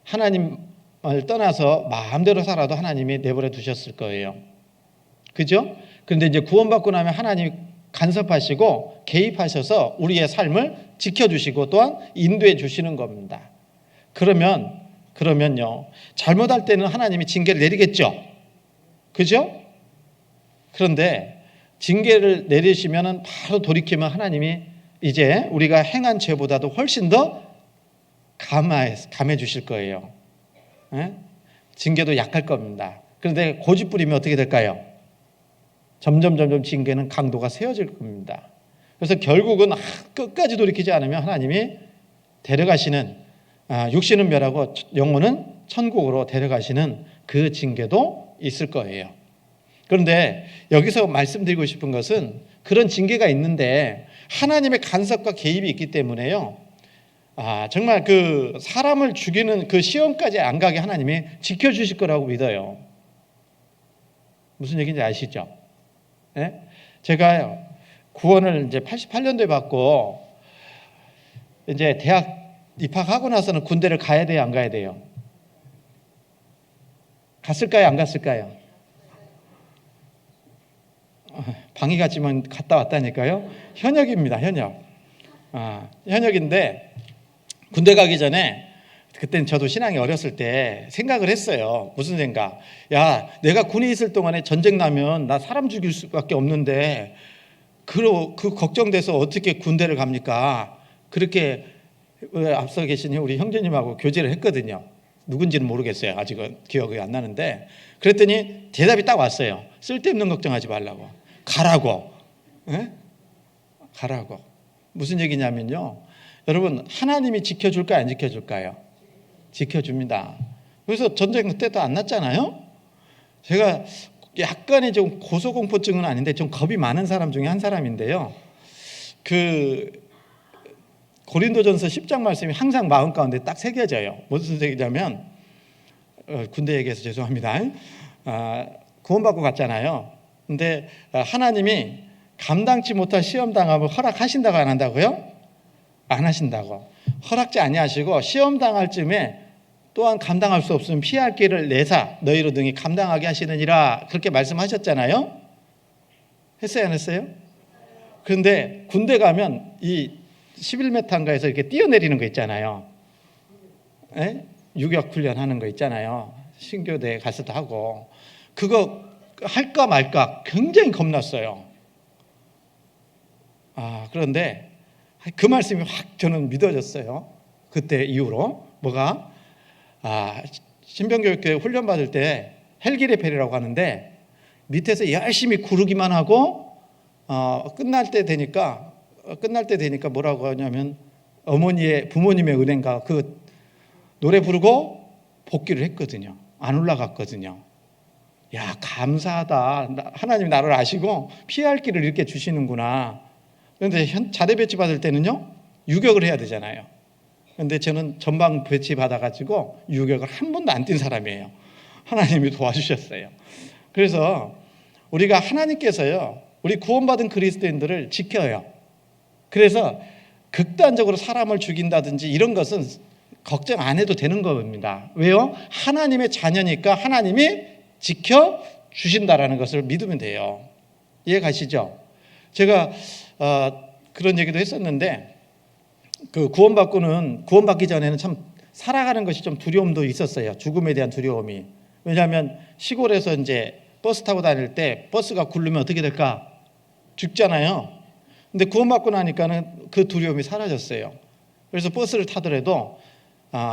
하나님을 떠나서 마음대로 살아도 하나님이 내버려 두셨을 거예요. 그죠? 그런데 이제 구원받고 나면 하나님이 간섭하시고 개입하셔서 우리의 삶을 지켜주시고 또한 인도해 주시는 겁니다. 그러면요, 잘못할 때는 하나님이 징계를 내리겠죠. 그죠? 그런데 징계를 내리시면 바로 돌이키면 하나님이 이제 우리가 행한 죄보다도 훨씬 더 감해 주실 거예요. 예? 징계도 약할 겁니다. 그런데 고집 부리면 어떻게 될까요? 점점 징계는 강도가 세워질 겁니다. 그래서 결국은 끝까지 돌이키지 않으면 하나님이 데려가시는, 육신은 멸하고 영혼은 천국으로 데려가시는 그 징계도 있을 거예요. 그런데 여기서 말씀드리고 싶은 것은 그런 징계가 있는데 하나님의 간섭과 개입이 있기 때문에요. 정말 그 사람을 죽이는 그 시험까지 안 가게 하나님이 지켜주실 거라고 믿어요. 무슨 얘기인지 아시죠? 네? 제가 구원을 이제 88년도에 받고 이제 대학 입학하고 나서는 군대를 가야 돼요, 안 가야 돼요? 갔을까요, 안 갔을까요? 방위 같지만 갔다 왔다니까요. 현역입니다, 현역. 현역인데 군대 가기 전에 그때는 저도 신앙이 어렸을 때 생각을 했어요. 무슨 생각? 야, 내가 군에 있을 동안에 전쟁 나면 나 사람 죽일 수밖에 없는데 그 걱정돼서 어떻게 군대를 갑니까? 그렇게 앞서 계신 우리 형제님하고 교제를 했거든요. 누군지는 모르겠어요. 아직은 기억이 안 나는데 그랬더니 대답이 딱 왔어요. 쓸데없는 걱정하지 말라고. 가라고. 에? 가라고. 무슨 얘기냐면요. 여러분, 하나님이 지켜줄까요, 안 지켜줄까요? 지켜줍니다. 그래서 전쟁 때도 안 났잖아요. 제가 약간의 좀 고소공포증은 아닌데 좀 겁이 많은 사람 중에 한 사람인데요. 고린도전서 10장 말씀이 항상 마음 가운데 딱 새겨져요. 무슨 얘기냐면 군대 얘기해서 죄송합니다. 구원받고 갔잖아요. 근데 하나님이 감당치 못할 시험 당함을 허락하신다고 안 한다고요? 안 하신다고. 허락지 아니하시고 시험 당할 쯤에 또한 감당할 수 없으면 피할 길을 내사 너희로 등이 감당하게 하시느니라 그렇게 말씀하셨잖아요. 했어요, 안 했어요? 그런데 군대 가면 이 11m인가에서 이렇게 뛰어내리는 거 있잖아요. 유격 훈련 하는 거 있잖아요. 신교대에 가서도 하고 그거 할까 말까 굉장히 겁났어요. 그런데 그 말씀이 확 저는 믿어졌어요. 그때 이후로 뭐가 신병교육대 훈련 받을 때 헬기 레펠이라고 하는데 밑에서 열심히 구르기만 하고 끝날 때 되니까 뭐라고 하냐면 부모님의 은행가 그 노래 부르고 복귀를 했거든요. 안 올라갔거든요. 야, 감사하다. 하나님 나를 아시고 피할 길을 이렇게 주시는구나. 그런데 자대 배치 받을 때는요, 유격을 해야 되잖아요. 그런데 저는 전방 배치 받아가지고 유격을 한 번도 안 뛴 사람이에요. 하나님이 도와주셨어요. 그래서 우리가 하나님께서요, 우리 구원받은 그리스도인들을 지켜요. 그래서 극단적으로 사람을 죽인다든지 이런 것은 걱정 안 해도 되는 겁니다. 왜요? 하나님의 자녀니까 하나님이 지켜주신다라는 것을 믿으면 돼요. 이해 가시죠? 제가 그런 얘기도 했었는데 그 구원받기 전에는 참 살아가는 것이 좀 두려움도 있었어요. 죽음에 대한 두려움이. 왜냐하면 시골에서 이제 버스 타고 다닐 때 버스가 굴르면 어떻게 될까? 죽잖아요. 근데 구원받고 나니까는 그 두려움이 사라졌어요. 그래서 버스를 타더라도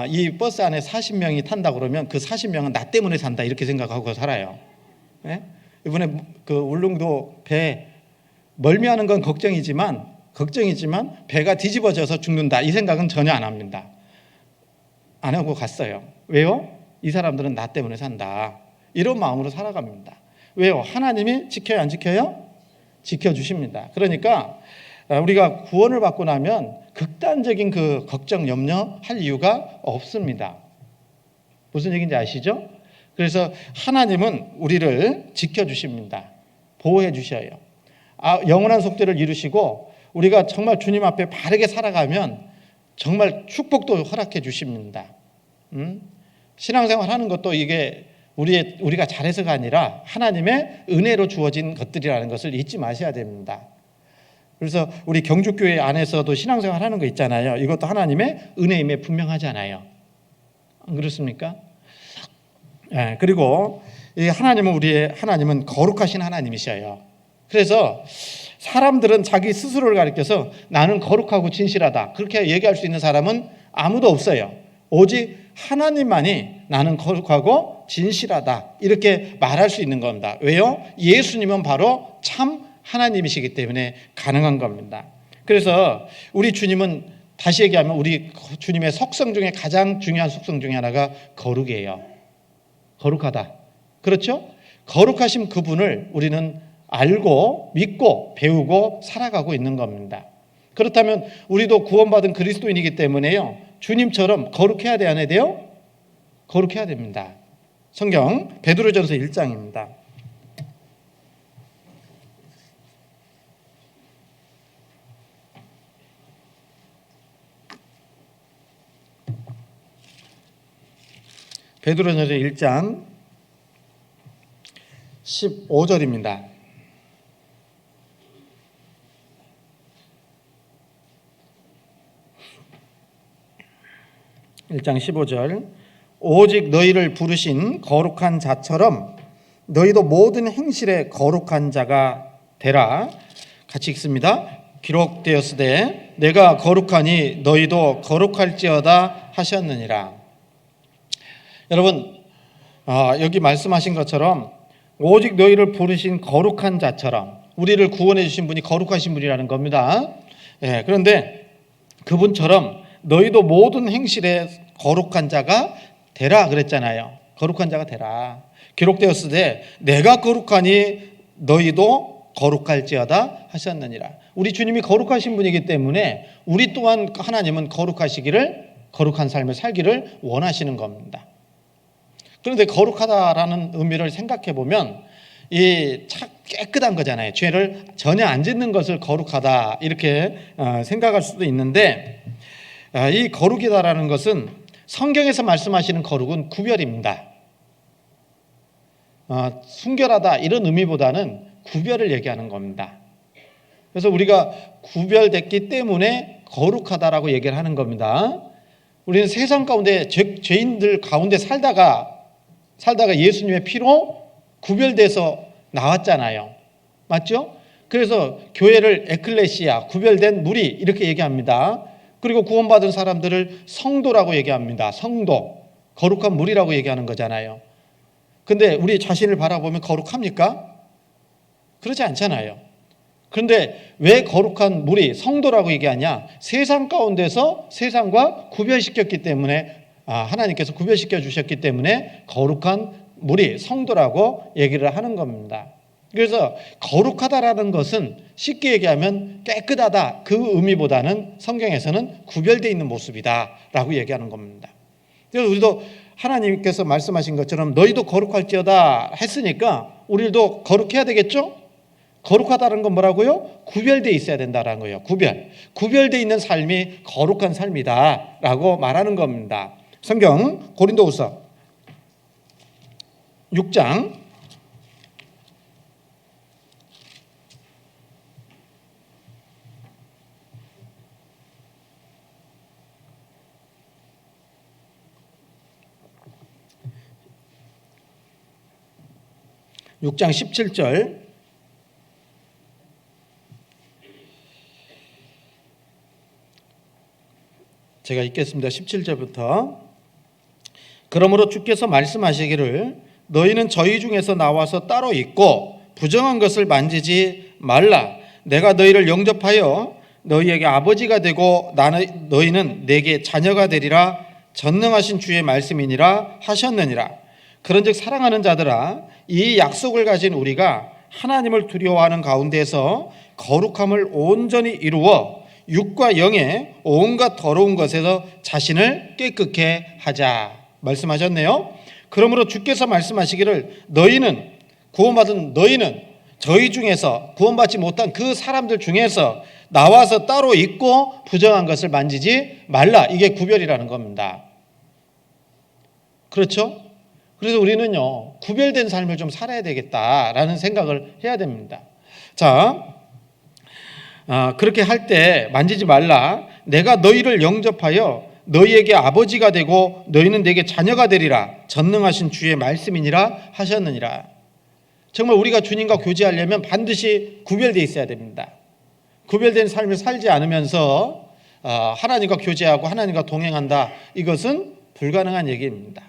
이 버스 안에 40명이 탄다 그러면 그 40명은 나 때문에 산다 이렇게 생각하고 살아요. 네? 이번에 그 울릉도 배 멀미하는 건 걱정이지만 배가 뒤집어져서 죽는다 이 생각은 전혀 안 합니다. 안 하고 갔어요. 왜요? 이 사람들은 나 때문에 산다. 이런 마음으로 살아갑니다. 왜요? 하나님이 지켜요, 안 지켜요? 지켜주십니다. 그러니까 우리가 구원을 받고 나면 극단적인 그 걱정, 염려할 이유가 없습니다. 무슨 얘기인지 아시죠? 그래서 하나님은 우리를 지켜주십니다. 보호해 주셔요. 영원한 속죄를 이루시고 우리가 정말 주님 앞에 바르게 살아가면 정말 축복도 허락해 주십니다. 신앙생활 하는 것도 이게 우리가 잘해서가 아니라 하나님의 은혜로 주어진 것들이라는 것을 잊지 마셔야 됩니다. 그래서 우리 경주교회 안에서도 신앙생활 하는 거 있잖아요. 이것도 하나님의 은혜임에 분명하잖아요. 안 그렇습니까? 네, 그리고 하나님은 거룩하신 하나님이셔요. 그래서 사람들은 자기 스스로를 가리켜서 나는 거룩하고 진실하다 그렇게 얘기할 수 있는 사람은 아무도 없어요. 오직 하나님만이 나는 거룩하고 진실하다 이렇게 말할 수 있는 겁니다. 왜요? 예수님은 바로 참 하나님이시기 때문에 가능한 겁니다. 그래서 우리 주님은 다시 얘기하면 우리 주님의 속성 중에 가장 중요한 속성 중에 하나가 거룩이에요. 거룩하다. 그렇죠? 거룩하신 그분을 우리는 알고 믿고 배우고 살아가고 있는 겁니다. 그렇다면 우리도 구원받은 그리스도인이기 때문에요, 주님처럼 거룩해야 돼, 안 해야 돼요? 거룩해야 됩니다. 성경 베드로전서 1장입니다. 베드로전서 1장 15절입니다. (1장 15절) 오직 너희를 부르신 거룩한 자처럼 너희도 모든 행실에 거룩한 자가 되라. 같이 읽습니다. 기록되었으되 내가 거룩하니 너희도 거룩할지어다 하셨느니라. 여러분, 여기 말씀하신 것처럼 오직 너희를 부르신 거룩한 자처럼, 우리를 구원해 주신 분이 거룩하신 분이라는 겁니다. 그런데 그분처럼 너희도 모든 행실에 거룩한 자가 되라 그랬잖아요. 거룩한 자가 되라. 기록되었으되 내가 거룩하니 너희도 거룩할지어다 하셨느니라. 우리 주님이 거룩하신 분이기 때문에 우리 또한 하나님은 거룩한 삶을 살기를 원하시는 겁니다. 그런데 거룩하다라는 의미를 생각해 보면 이 깨끗한 거잖아요. 죄를 전혀 안 짓는 것을 거룩하다 이렇게 생각할 수도 있는데, 이 거룩이다라는 것은 성경에서 말씀하시는 거룩은 구별입니다. 순결하다 이런 의미보다는 구별을 얘기하는 겁니다. 그래서 우리가 구별됐기 때문에 거룩하다라고 얘기를 하는 겁니다. 우리는 세상 가운데 죄인들 가운데 살다가 예수님의 피로 구별돼서 나왔잖아요. 맞죠? 그래서 교회를 에클레시아, 구별된 무리 이렇게 얘기합니다. 그리고 구원받은 사람들을 성도라고 얘기합니다. 성도, 거룩한 무리라고 얘기하는 거잖아요. 근데 우리 자신을 바라보면 거룩합니까? 그렇지 않잖아요. 그런데 왜 거룩한 무리, 성도라고 얘기하냐? 세상 가운데서 세상과 구별시켰기 때문에, 하나님께서 구별시켜 주셨기 때문에 거룩한 무리, 성도라고 얘기를 하는 겁니다. 그래서 거룩하다라는 것은 쉽게 얘기하면 깨끗하다, 그 의미보다는 성경에서는 구별되어 있는 모습이다라고 얘기하는 겁니다. 그래서 우리도 하나님께서 말씀하신 것처럼 너희도 거룩할지어다 했으니까 우리도 거룩해야 되겠죠? 거룩하다는 건 뭐라고요? 구별되어 있어야 된다는 거예요. 구별되어 있는 삶이 거룩한 삶이다라고 말하는 겁니다. 성경 고린도후서 6장 17절 제가 읽겠습니다. 17절부터 그러므로 주께서 말씀하시기를 너희는 저희 중에서 나와서 따로 있고 부정한 것을 만지지 말라. 내가 너희를 영접하여 너희에게 아버지가 되고 너희는 내게 자녀가 되리라. 전능하신 주의 말씀이니라 하셨느니라. 그런즉 사랑하는 자들아, 이 약속을 가진 우리가 하나님을 두려워하는 가운데서 거룩함을 온전히 이루어 육과 영의 온갖 더러운 것에서 자신을 깨끗게 하자 말씀하셨네요. 그러므로 주께서 말씀하시기를 구원받은 너희는 저희 중에서 구원받지 못한 그 사람들 중에서 나와서 따로 있고 부정한 것을 만지지 말라. 이게 구별이라는 겁니다. 그렇죠? 그래서 우리는요, 구별된 삶을 좀 살아야 되겠다라는 생각을 해야 됩니다. 자, 그렇게 할 때 만지지 말라. 내가 너희를 영접하여 너희에게 아버지가 되고 너희는 내게 자녀가 되리라. 전능하신 주의 말씀이니라 하셨느니라. 정말 우리가 주님과 교제하려면 반드시 구별되어 있어야 됩니다. 구별된 삶을 살지 않으면서 하나님과 교제하고 하나님과 동행한다, 이것은 불가능한 얘기입니다.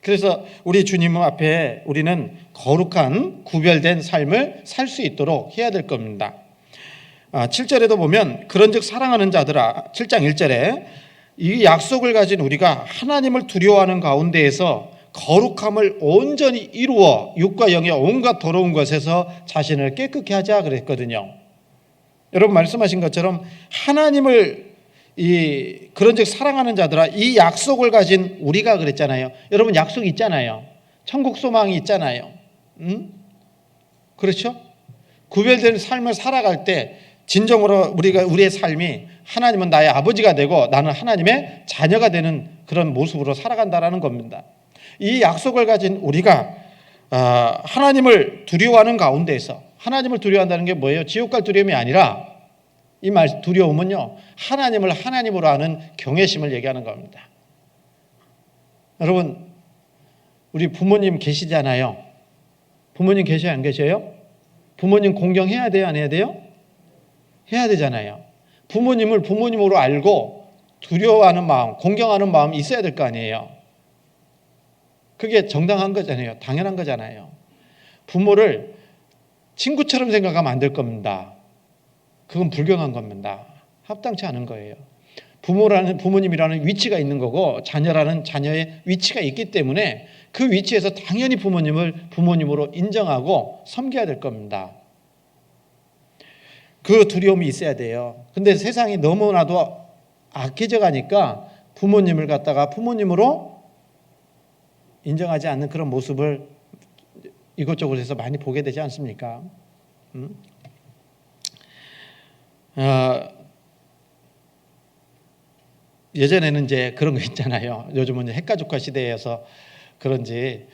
그래서 우리 주님 앞에 우리는 거룩한 구별된 삶을 살 수 있도록 해야 될 겁니다. 7절에도 보면 그런즉 사랑하는 자들아, 7장 1절에 이 약속을 가진 우리가 하나님을 두려워하는 가운데에서 거룩함을 온전히 이루어 육과 영의 온갖 더러운 것에서 자신을 깨끗게 하자 그랬거든요. 여러분 말씀하신 것처럼 하나님을 그런즉 사랑하는 자들아 이 약속을 가진 우리가 그랬잖아요. 여러분 약속이 있잖아요. 천국 소망이 있잖아요. 그렇죠? 구별된 삶을 살아갈 때 진정으로 우리의 삶이 하나님은 나의 아버지가 되고 나는 하나님의 자녀가 되는 그런 모습으로 살아간다라는 겁니다. 이 약속을 가진 우리가 하나님을 두려워하는 가운데에서, 하나님을 두려워한다는 게 뭐예요? 지옥 갈 두려움이 아니라 이 말 두려움은요, 하나님을 하나님으로 아는 경외심을 얘기하는 겁니다. 여러분, 우리 부모님 계시잖아요. 부모님 계셔요, 안 계셔요? 부모님 공경해야 돼요, 안 해야 돼요? 해야 되잖아요. 부모님을 부모님으로 알고 두려워하는 마음, 공경하는 마음이 있어야 될 거 아니에요. 그게 정당한 거잖아요. 당연한 거잖아요. 부모를 친구처럼 생각하면 안 될 겁니다. 그건 불경한 겁니다. 합당치 않은 거예요. 부모님이라는 위치가 있는 거고 자녀라는 자녀의 위치가 있기 때문에 그 위치에서 당연히 부모님을 부모님으로 인정하고 섬겨야 될 겁니다. 그 두려움이 있어야 돼요. 근데 세상이 너무나도 악해져 가니까 부모님을 갖다가 부모님으로 인정하지 않는 그런 모습을 이것저것에서 많이 보게 되지 않습니까? 예전에는 이제 그런 거 있잖아요. 요즘은 핵가족화 시대여서 그런지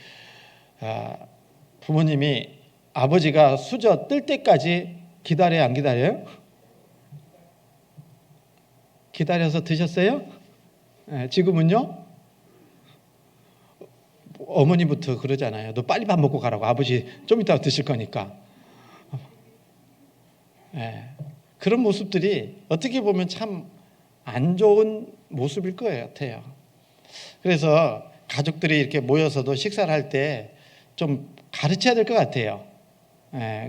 부모님이 아버지가 수저 뜰 때까지 기다려요, 안 기다려요? 기다려서 드셨어요? 지금은요? 어머니부터 그러잖아요. 너 빨리 밥 먹고 가라고. 아버지 좀 이따 드실 거니까. 그런 모습들이 어떻게 보면 참 안 좋은 모습일 것 같아요. 그래서 가족들이 이렇게 모여서도 식사를 할 때 좀 가르쳐야 될 것 같아요.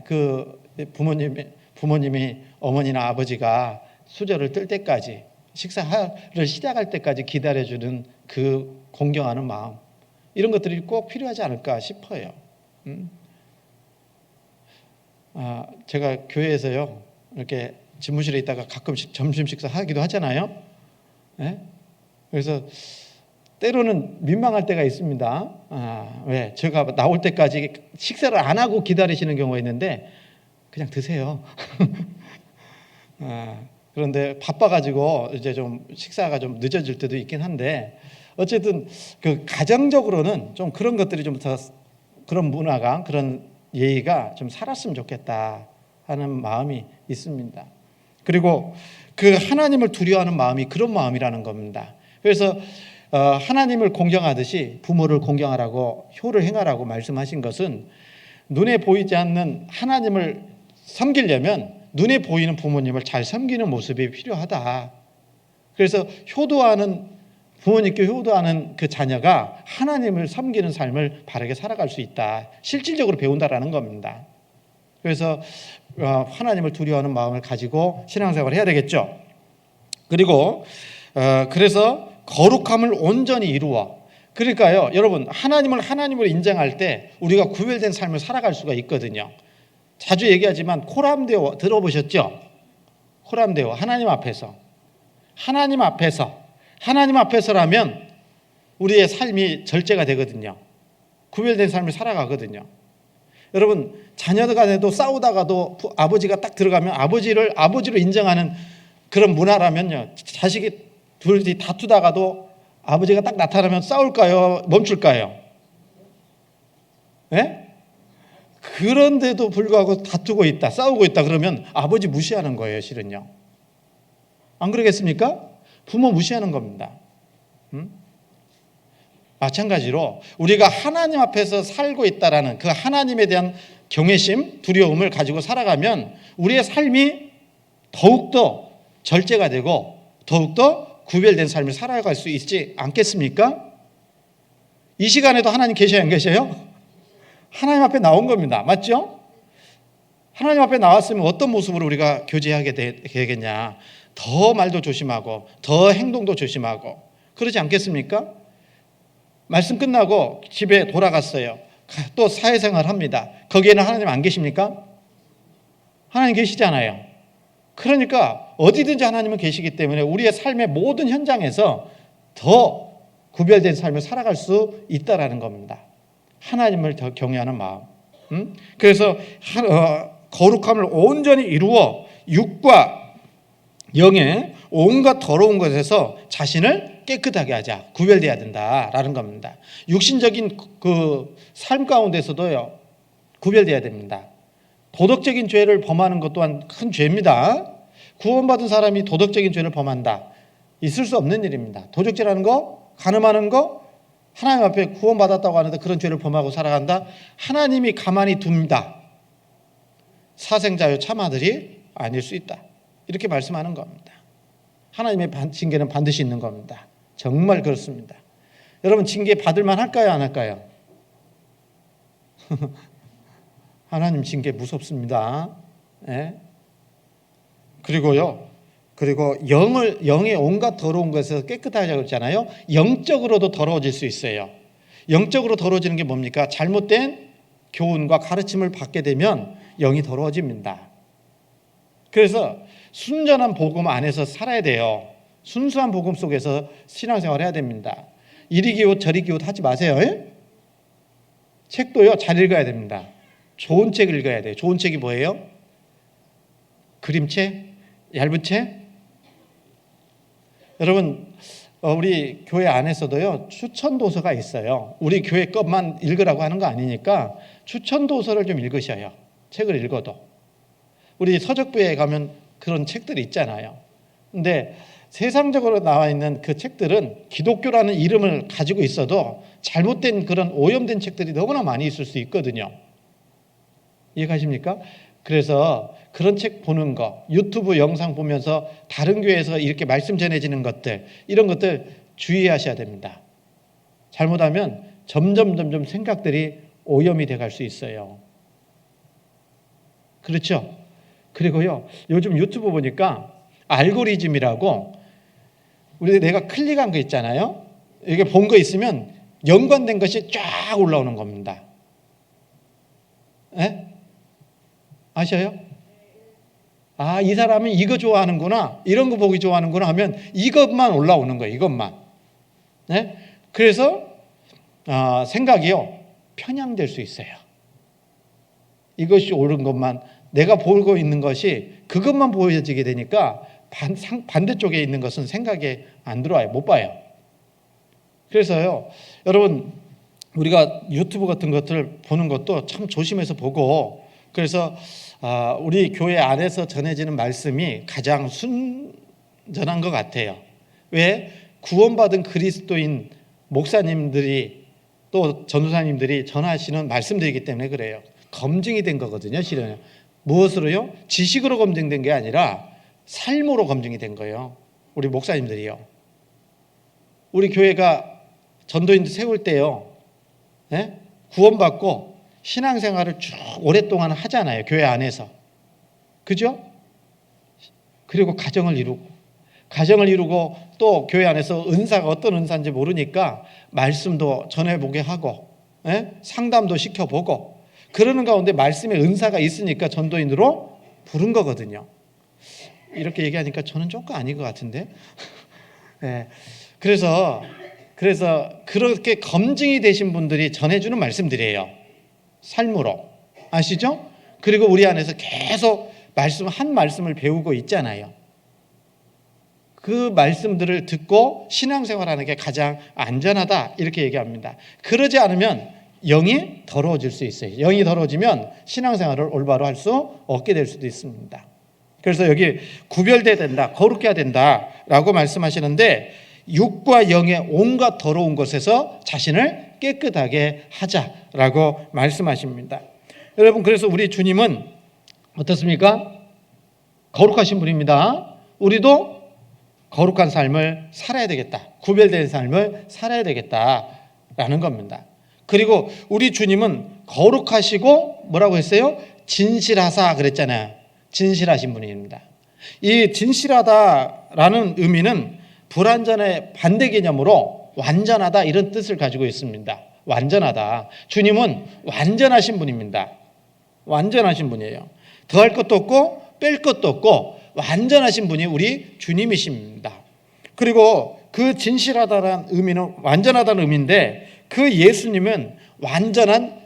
그 부모님이 어머니나 아버지가 수저를 뜰 때까지 식사를 시작할 때까지 기다려주는 그 공경하는 마음, 이런 것들이 꼭 필요하지 않을까 싶어요. 제가 교회에서요 이렇게 집무실에 있다가 가끔씩 점심 식사 하기도 하잖아요. 그래서 때로는 민망할 때가 있습니다. 왜? 제가 나올 때까지 식사를 안 하고 기다리시는 경우가 있는데 그냥 드세요. 그런데 바빠가지고 이제 좀 식사가 좀 늦어질 때도 있긴 한데 어쨌든 그 가정적으로는 좀 그런 것들이 좀 더 그런 문화가 그런 예의가 좀 살았으면 좋겠다 하는 마음이 있습니다. 그리고 그 하나님을 두려워하는 마음이 그런 마음이라는 겁니다. 그래서 하나님을 공경하듯이 부모를 공경하라고 효를 행하라고 말씀하신 것은 눈에 보이지 않는 하나님을 섬기려면 눈에 보이는 부모님을 잘 섬기는 모습이 필요하다. 그래서 부모님께 효도하는 그 자녀가 하나님을 섬기는 삶을 바르게 살아갈 수 있다. 실질적으로 배운다라는 겁니다. 그래서 하나님을 두려워하는 마음을 가지고 신앙생활을 해야 되겠죠. 그리고 그래서 거룩함을 온전히 이루어. 그러니까요, 여러분 하나님을 하나님으로 인정할 때 우리가 구별된 삶을 살아갈 수가 있거든요. 자주 얘기하지만 코람데오 들어보셨죠? 코람데오, 하나님 앞에서라면 우리의 삶이 절제가 되거든요. 구별된 삶을 살아가거든요. 여러분 자녀들 간에도 싸우다가도 아버지가 딱 들어가면 아버지로 인정하는 그런 문화라면요, 자식이 둘이 다투다가도 아버지가 딱 나타나면 싸울까요? 멈출까요? 그런데도 불구하고 다투고 있다, 싸우고 있다 그러면 아버지 무시하는 거예요, 실은요. 안 그러겠습니까? 부모 무시하는 겁니다. 마찬가지로 우리가 하나님 앞에서 살고 있다라는 그 하나님에 대한 경외심, 두려움을 가지고 살아가면 우리의 삶이 더욱더 절제가 되고 더욱더 구별된 삶을 살아갈 수 있지 않겠습니까? 이 시간에도 하나님 계셔요, 안 계셔요? 하나님 앞에 나온 겁니다. 맞죠? 하나님 앞에 나왔으면 어떤 모습으로 우리가 교제하게 되겠냐? 더 말도 조심하고 더 행동도 조심하고 그러지 않겠습니까? 말씀 끝나고 집에 돌아갔어요. 또 사회생활 합니다. 거기에는 하나님 안 계십니까? 하나님 계시잖아요. 그러니까 어디든지 하나님은 계시기 때문에 우리의 삶의 모든 현장에서 더 구별된 삶을 살아갈 수 있다라는 겁니다. 하나님을 더 경외하는 마음. 그래서 거룩함을 온전히 이루어 육과 영의 온갖 더러운 것에서 자신을 깨끗하게 하자. 구별돼야 된다라는 겁니다. 육신적인 그 삶 가운데서도요, 구별돼야 됩니다. 도덕적인 죄를 범하는 것 또한 큰 죄입니다. 구원받은 사람이 도덕적인 죄를 범한다. 있을 수 없는 일입니다. 도적질하는 거, 간음하는 거, 하나님 앞에 구원받았다고 하는데 그런 죄를 범하고 살아간다. 하나님이 가만히 둡니다. 사생자요 참아들이 아닐 수 있다. 이렇게 말씀하는 겁니다. 하나님의 징계는 반드시 있는 겁니다. 정말 그렇습니다. 여러분, 징계 받을만 할까요, 안 할까요? 하나님 징계 무섭습니다. 예? 그리고 영의 온갖 더러운 것에서 깨끗하자고 했잖아요. 영적으로도 더러워질 수 있어요. 영적으로 더러워지는 게 뭡니까? 잘못된 교훈과 가르침을 받게 되면 영이 더러워집니다. 그래서 순전한 복음 안에서 살아야 돼요. 순수한 복음 속에서 신앙생활을 해야 됩니다. 이리 기웃 저리 기웃 하지 마세요. 책도요, 잘 읽어야 됩니다. 좋은 책을 읽어야 돼요. 좋은 책이 뭐예요? 그림책? 얇은 책? 여러분, 우리 교회 안에서도요, 추천 도서가 있어요. 우리 교회 것만 읽으라고 하는 거 아니니까 추천 도서를 좀 읽으셔요. 책을 읽어도. 우리 서적부에 가면 그런 책들이 있잖아요. 근데 세상적으로 나와 있는 그 책들은 기독교라는 이름을 가지고 있어도 잘못된 그런 오염된 책들이 너무나 많이 있을 수 있거든요. 이해가십니까? 그래서 그런 책 보는 거, 유튜브 영상 보면서 다른 교회에서 이렇게 말씀 전해지는 것들, 이런 것들 주의하셔야 됩니다. 잘못하면 점점 생각들이 오염이 돼갈 수 있어요. 그렇죠? 그리고요, 요즘 유튜브 보니까 알고리즘이라고 우리 내가 클릭한 거 있잖아요. 이게 본 거 있으면 연관된 것이 쫙 올라오는 겁니다. 예? 아셔요? 아, 이 사람은 이거 좋아하는구나, 이런 거 보기 좋아하는구나 하면 이것만 올라오는 거예요. 이것만. 네? 그래서 생각이요, 편향될 수 있어요. 이것이 옳은 것만, 내가 보고 있는 것이 그것만 보여지게 되니까 반대쪽에 있는 것은 생각에 안 들어와요. 못 봐요. 그래서요, 여러분, 우리가 유튜브 같은 것들 보는 것도 참 조심해서 보고, 그래서 우리 교회 안에서 전해지는 말씀이 가장 순전한 것 같아요. 왜? 구원받은 그리스도인 목사님들이 또 전도사님들이 전하시는 말씀들이기 때문에 그래요. 검증이 된 거거든요, 실은. 무엇으로요? 지식으로 검증된 게 아니라 삶으로 검증이 된 거예요. 우리 목사님들이요. 우리 교회가 전도인들 세울 때요, 네? 구원받고 신앙생활을 쭉 오랫동안 하잖아요. 교회 안에서. 그죠? 그리고 가정을 이루고 또 교회 안에서 은사가 어떤 은사인지 모르니까 말씀도 전해보게 하고, 상담도 시켜보고, 그러는 가운데 말씀의 은사가 있으니까 전도인으로 부른 거거든요. 이렇게 얘기하니까 저는 조금 아닌 것 같은데. 네. 그래서 그렇게 검증이 되신 분들이 전해주는 말씀들이에요. 삶으로. 아시죠? 그리고 우리 안에서 계속 한 말씀을 배우고 있잖아요. 그 말씀들을 듣고 신앙생활하는 게 가장 안전하다, 이렇게 얘기합니다. 그러지 않으면 영이 더러워질 수 있어요. 영이 더러워지면 신앙생활을 올바로 할 수 없게 될 수도 있습니다. 그래서 여기 구별돼야 된다, 거룩해야 된다라고 말씀하시는데, 육과 영의 온갖 더러운 것에서 자신을 깨끗하게 하자라고 말씀하십니다. 여러분, 그래서 우리 주님은 어떻습니까? 거룩하신 분입니다. 우리도 거룩한 삶을 살아야 되겠다, 구별된 삶을 살아야 되겠다라는 겁니다. 그리고 우리 주님은 거룩하시고 뭐라고 했어요? 진실하사 그랬잖아요. 진실하신 분입니다. 이 진실하다라는 의미는 불완전의 반대 개념으로 완전하다 이런 뜻을 가지고 있습니다. 완전하다. 주님은 완전하신 분입니다. 완전하신 분이에요. 더할 것도 없고 뺄 것도 없고 완전하신 분이 우리 주님이십니다. 그리고 그 진실하다는 의미는 완전하다는 의미인데 그 예수님은 완전한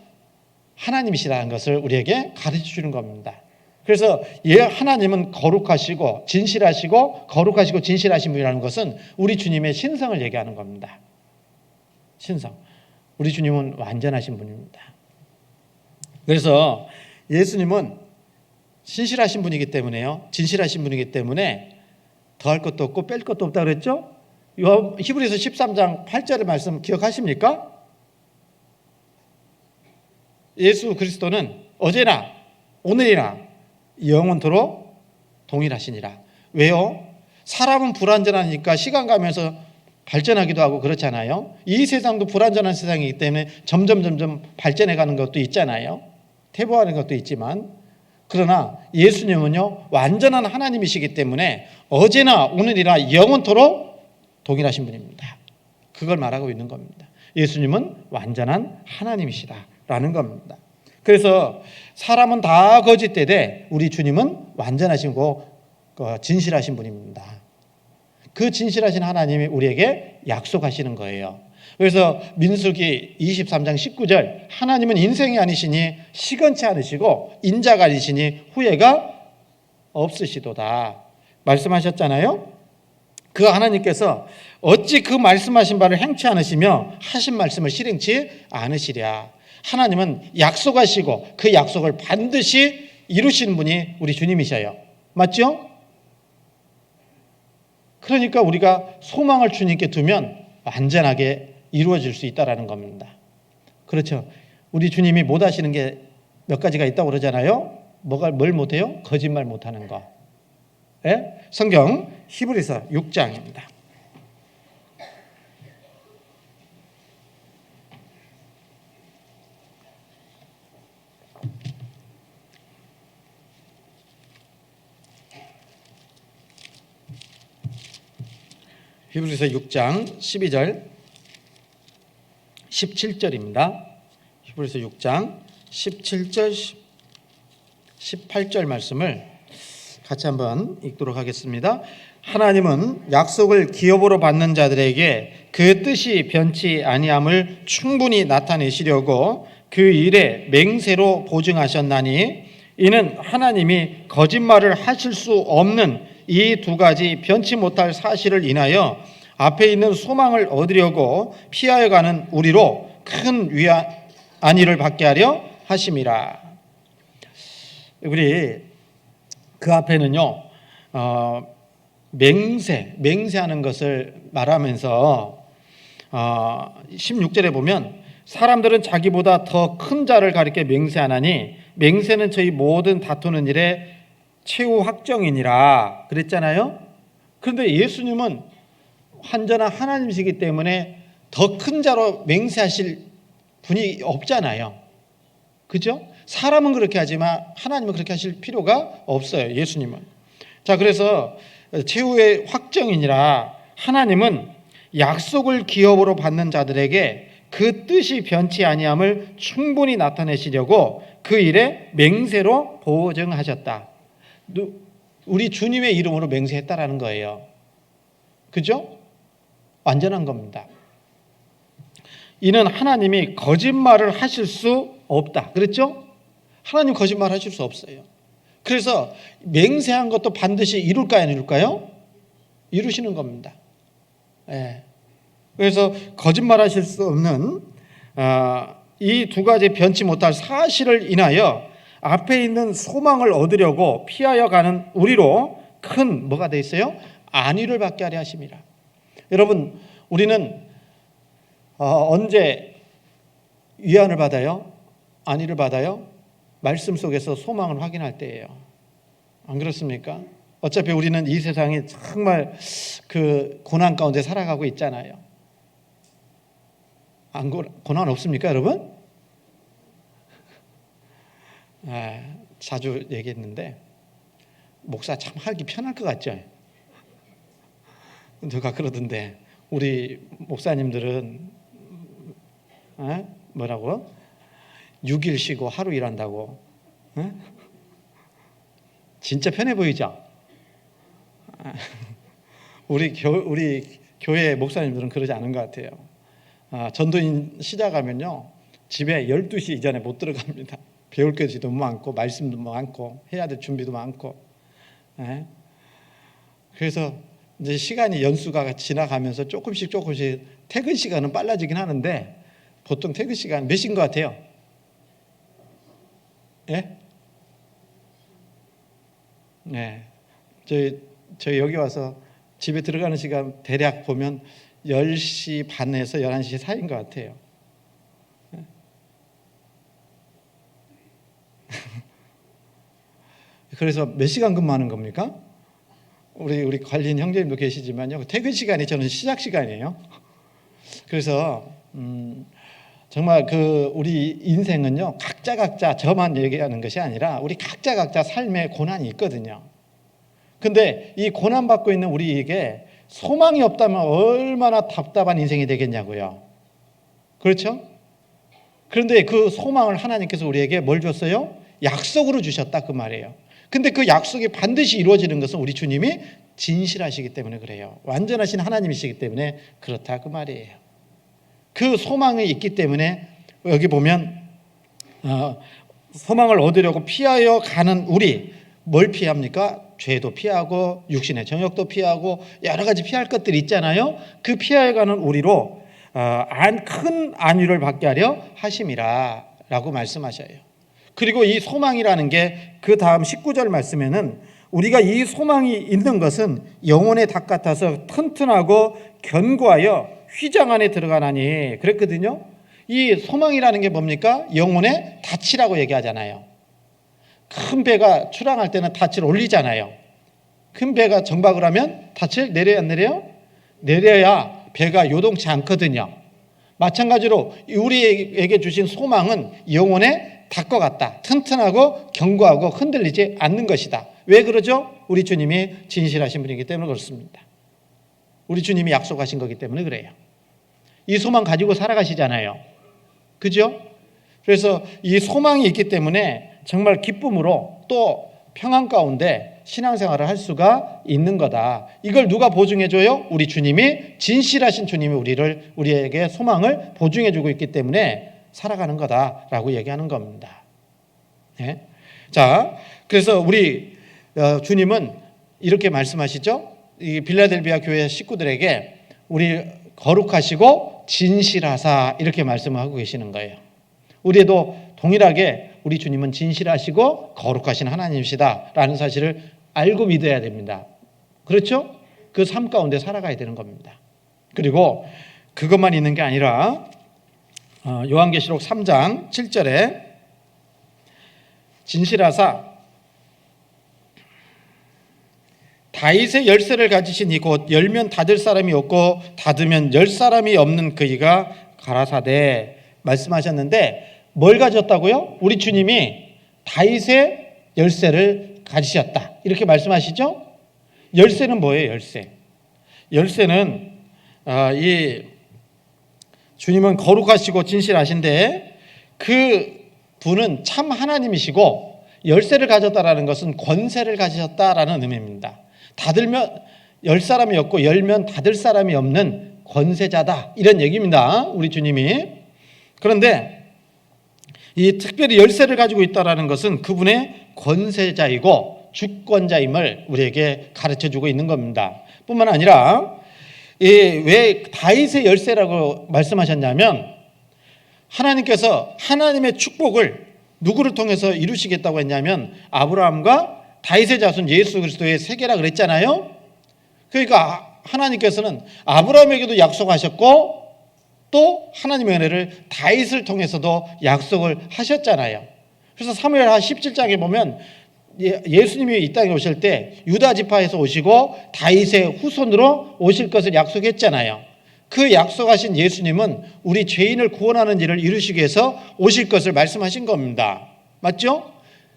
하나님이시라는 것을 우리에게 가르쳐 주는 겁니다. 그래서 하나님은 거룩하시고 진실하시고 거룩하시고 진실하신 분이라는 것은 우리 주님의 신성을 얘기하는 겁니다. 신성. 우리 주님은 완전하신 분입니다. 그래서 예수님은 신실하신 분이기 때문에요. 진실하신 분이기 때문에 더할 것도 없고 뺄 것도 없다 그랬죠? 히브리서 13장 8절의 말씀 기억하십니까? 예수 그리스도는 어제나 오늘이나 영원토록 동일하시니라. 왜요? 사람은 불완전하니까 시간 가면서 발전하기도 하고 그렇잖아요. 이 세상도 불완전한 세상이기 때문에 점점 발전해가는 것도 있잖아요. 퇴보하는 것도 있지만 그러나 예수님은요 완전한 하나님이시기 때문에 어제나 오늘이나 영원토록 동일하신 분입니다. 그걸 말하고 있는 겁니다. 예수님은 완전한 하나님이시다라는 겁니다. 그래서 사람은 다 거짓되되 우리 주님은 완전하시고 진실하신 분입니다. 그 진실하신 하나님이 우리에게 약속하시는 거예요. 그래서 민수기 23장 19절 하나님은 인생이 아니시니 시건치 않으시고 인자가 아니시니 후회가 없으시도다 말씀하셨잖아요. 그 하나님께서 어찌 그 말씀하신 바를 행치 않으시며 하신 말씀을 실행치 않으시랴. 하나님은 약속하시고 그 약속을 반드시 이루시는 분이 우리 주님이셔요. 맞죠? 그러니까 우리가 소망을 주님께 두면 완전하게 이루어질 수 있다는 겁니다. 그렇죠. 우리 주님이 못 하시는 게 몇 가지가 있다고 그러잖아요. 뭘 못해요? 거짓말 못하는 거. 예? 성경 히브리서 6장입니다. 히브리서 6장 12절 17절입니다. 히브리서 6장 17절 18절 말씀을 같이 한번 읽도록 하겠습니다. 하나님은 약속을 기업으로 받는 자들에게 그 뜻이 변치 아니함을 충분히 나타내시려고 그 일에 맹세로 보증하셨나니 이는 하나님이 거짓말을 하실 수 없는 이 두 가지 변치 못할 사실을 인하여 앞에 있는 소망을 얻으려고 피하여 가는 우리로 큰 안위를 받게 하려 하심이라. 우리 그 앞에는요 맹세하는 것을 말하면서 16절에 보면 사람들은 자기보다 더 큰 자를 가리켜 맹세하나니 맹세는 저희 모든 다투는 일에 최후 확정이니라 그랬잖아요. 그런데 예수님은 완전한 하나님이시기 때문에 더 큰 자로 맹세하실 분이 없잖아요. 그죠? 사람은 그렇게 하지만 하나님은 그렇게 하실 필요가 없어요. 예수님은. 자, 그래서 최후의 확정이니라 하나님은 약속을 기업으로 받는 자들에게 그 뜻이 변치 아니함을 충분히 나타내시려고 그 일에 맹세로 보증하셨다. 우리 주님의 이름으로 맹세했다라는 거예요. 그죠? 완전한 겁니다. 이는 하나님이 거짓말을 하실 수 없다. 그랬죠? 하나님 거짓말 하실 수 없어요. 그래서 맹세한 것도 반드시 이룰까요? 안 이룰까요? 이루시는 겁니다. 예. 그래서 거짓말 하실 수 없는 이 두 가지 변치 못할 사실을 인하여 앞에 있는 소망을 얻으려고 피하여 가는 우리로 큰 뭐가 돼 있어요? 안위를 받게 하려 하심이라. 여러분 우리는 언제 위안을 받아요? 안위를 받아요? 말씀 속에서 소망을 확인할 때예요. 안 그렇습니까? 어차피 우리는 이 세상에 정말 그 고난 가운데 살아가고 있잖아요. 고난 없습니까, 여러분? 자주 얘기했는데 목사 참 하기 편할 것 같죠? 누가 그러던데 우리 목사님들은 뭐라고? 6일 쉬고 하루 일한다고. 진짜 편해 보이죠? 우리 교회 목사님들은 그러지 않은 것 같아요. 전도인 시작하면요, 집에 12시 이전에 못 들어갑니다. 배울 것도 많고 말씀도 많고 해야 될 준비도 많고. 그래서 이제 시간이 연수가 지나가면서 조금씩 퇴근 시간은 빨라지긴 하는데, 보통 퇴근 시간 몇 시인 것 같아요? 예? 네. 저희 여기 와서 집에 들어가는 시간 대략 보면 10시 반에서 11시 사이인 것 같아요. 그래서 몇 시간 근무하는 겁니까? 우리 관리인 형제님도 계시지만요, 퇴근 시간이 저는 시작 시간이에요. 그래서 정말 우리 인생은요, 각자 저만 얘기하는 것이 아니라 우리 각자 삶에 고난이 있거든요. 근데 이 고난받고 있는 우리에게 소망이 없다면 얼마나 답답한 인생이 되겠냐고요. 그렇죠? 그런데 그 소망을 하나님께서 우리에게 뭘 줬어요? 약속으로 주셨다, 그 말이에요. 근데 그 약속이 반드시 이루어지는 것은 우리 주님이 진실하시기 때문에 그래요. 완전하신 하나님이시기 때문에 그렇다, 그 말이에요. 그 소망이 있기 때문에 여기 보면 소망을 얻으려고 피하여 가는 우리, 뭘 피합니까? 죄도 피하고 육신의 정욕도 피하고 여러 가지 피할 것들이 있잖아요. 그 피하여 가는 우리로 큰 안위를 받게 하려 하심이라 라고 말씀하셔요. 그리고 이 소망이라는 게 그 다음 19절 말씀에는 우리가 이 소망이 있는 것은 영혼의 닭 같아서 튼튼하고 견고하여 휘장 안에 들어가나니 그랬거든요. 이 소망이라는 게 뭡니까? 영혼의 닻이라고 얘기하잖아요. 큰 배가 출항할 때는 닻을 올리잖아요. 큰 배가 정박을 하면 닻을 내려야 안 내려요? 내려야 배가 요동치 않거든요. 마찬가지로 우리에게 주신 소망은 영혼의 닭과 같다. 튼튼하고 견고하고 흔들리지 않는 것이다. 왜 그러죠? 우리 주님이 진실하신 분이기 때문에 그렇습니다. 우리 주님이 약속하신 거기 때문에 그래요. 이 소망 가지고 살아가시잖아요. 그죠? 그래서 이 소망이 있기 때문에 정말 기쁨으로 또 평안 가운데 신앙생활을 할 수가 있는 거다. 이걸 누가 보증해줘요? 우리 주님이, 진실하신 주님이 우리에게 소망을 보증해주고 있기 때문에 살아가는 거다라고 얘기하는 겁니다. 네? 자, 그래서 우리 주님은 이렇게 말씀하시죠. 이 빌라델비아 교회 식구들에게 우리 거룩하시고 진실하사 이렇게 말씀하고 계시는 거예요. 우리도 동일하게 우리 주님은 진실하시고 거룩하신 하나님이시다라는 사실을 알고 믿어야 됩니다. 그렇죠? 그 삶 가운데 살아가야 되는 겁니다. 그리고 그것만 있는 게 아니라 요한계시록 3장 7절에 진실하사 다윗의 열쇠를 가지신 이곳 열면 닫을 사람이 없고 닫으면 열 사람이 없는 그이가 가라사대 말씀하셨는데, 뭘 가졌다고요? 우리 주님이 다윗의 열쇠를 가지셨다 이렇게 말씀하시죠. 열쇠는 뭐예요? 열쇠는 이 주님은 거룩하시고 진실하신데 그 분은 참 하나님이시고 열쇠를 가졌다라는 것은 권세를 가지셨다라는 의미입니다. 닫으면 열 사람이 없고 열면 닫을 사람이 없는 권세자다 이런 얘기입니다. 우리 주님이. 그런데 이 특별히 열쇠를 가지고 있다라는 것은 그분의 권세자이고 주권자임을 우리에게 가르쳐주고 있는 겁니다. 뿐만 아니라 왜 다윗의 열쇠라고 말씀하셨냐면, 하나님께서 하나님의 축복을 누구를 통해서 이루시겠다고 했냐면 아브라함과 다윗의 자손 예수 그리스도의 세계라 그랬잖아요. 그러니까 하나님께서는 아브라함에게도 약속하셨고 또 하나님의 은혜를 다윗을 통해서도 약속을 하셨잖아요. 그래서 사무엘하 17장에 보면 예수님이 이 땅에 오실 때 유다 지파에서 오시고 다윗의 후손으로 오실 것을 약속했잖아요. 그 약속하신 예수님은 우리 죄인을 구원하는 일을 이루시기 위해서 오실 것을 말씀하신 겁니다. 맞죠?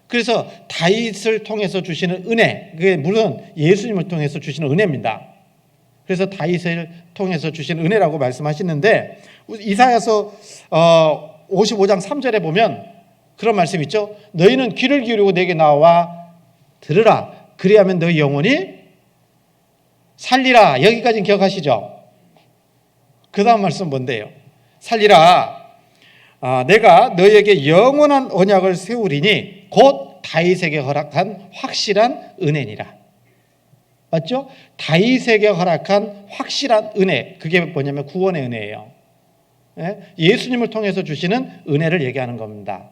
그래서 다윗을 통해서 주시는 은혜, 그게 물론 예수님을 통해서 주시는 은혜입니다. 그래서 다윗을 통해서 주신 은혜라고 말씀하시는데, 이사야서 55장 3절에 보면 그런 말씀 있죠. 너희는 귀를 기울이고 내게 나와 들으라. 그리하면 너희 영혼이 살리라. 여기까지는 기억하시죠? 그 다음 말씀 뭔데요? 살리라. 내가 너희에게 영원한 언약을 세우리니 곧 다윗에게 허락한 확실한 은혜니라. 맞죠? 다윗에게 허락한 확실한 은혜. 그게 뭐냐면 구원의 은혜예요. 예수님을 통해서 주시는 은혜를 얘기하는 겁니다.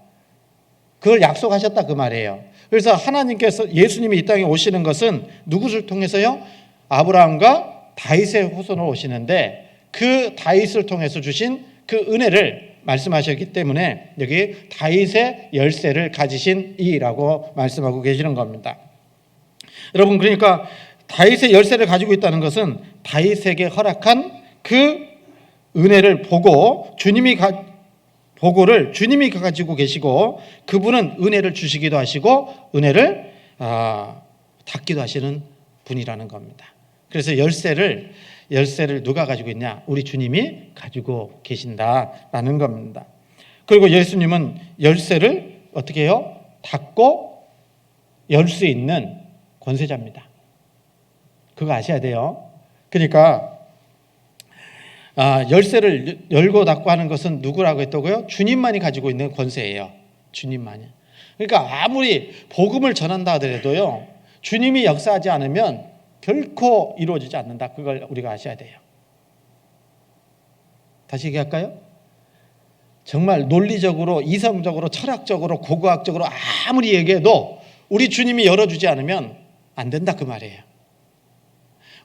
그걸 약속하셨다 그 말이에요. 그래서 하나님께서 예수님이 이 땅에 오시는 것은 누구를 통해서요? 아브라함과 다윗의 후손으로 오시는데, 그 다윗을 통해서 주신 그 은혜를 말씀하셨기 때문에 여기 다윗의 열쇠를 가지신 이라고 말씀하고 계시는 겁니다. 여러분, 그러니까 다윗의 열쇠를 가지고 있다는 것은 다윗에게 허락한 그 은혜를 보고를 주님이 가지고 계시고, 그분은 은혜를 주시기도 하시고 은혜를 닫기도 하시는 분이라는 겁니다. 그래서 열쇠를 누가 가지고 있냐? 우리 주님이 가지고 계신다라는 겁니다. 그리고 예수님은 열쇠를 어떻게 해요? 닫고 열 수 있는 권세자입니다. 그거 아셔야 돼요. 그러니까 열쇠를 열고 닫고 하는 것은 누구라고 했다고요? 주님만이 가지고 있는 권세예요. 주님만이. 그러니까 아무리 복음을 전한다 하더라도요, 주님이 역사하지 않으면 결코 이루어지지 않는다. 그걸 우리가 아셔야 돼요. 다시 얘기할까요? 정말 논리적으로, 이성적으로, 철학적으로, 고고학적으로 아무리 얘기해도 우리 주님이 열어주지 않으면 안 된다 그 말이에요.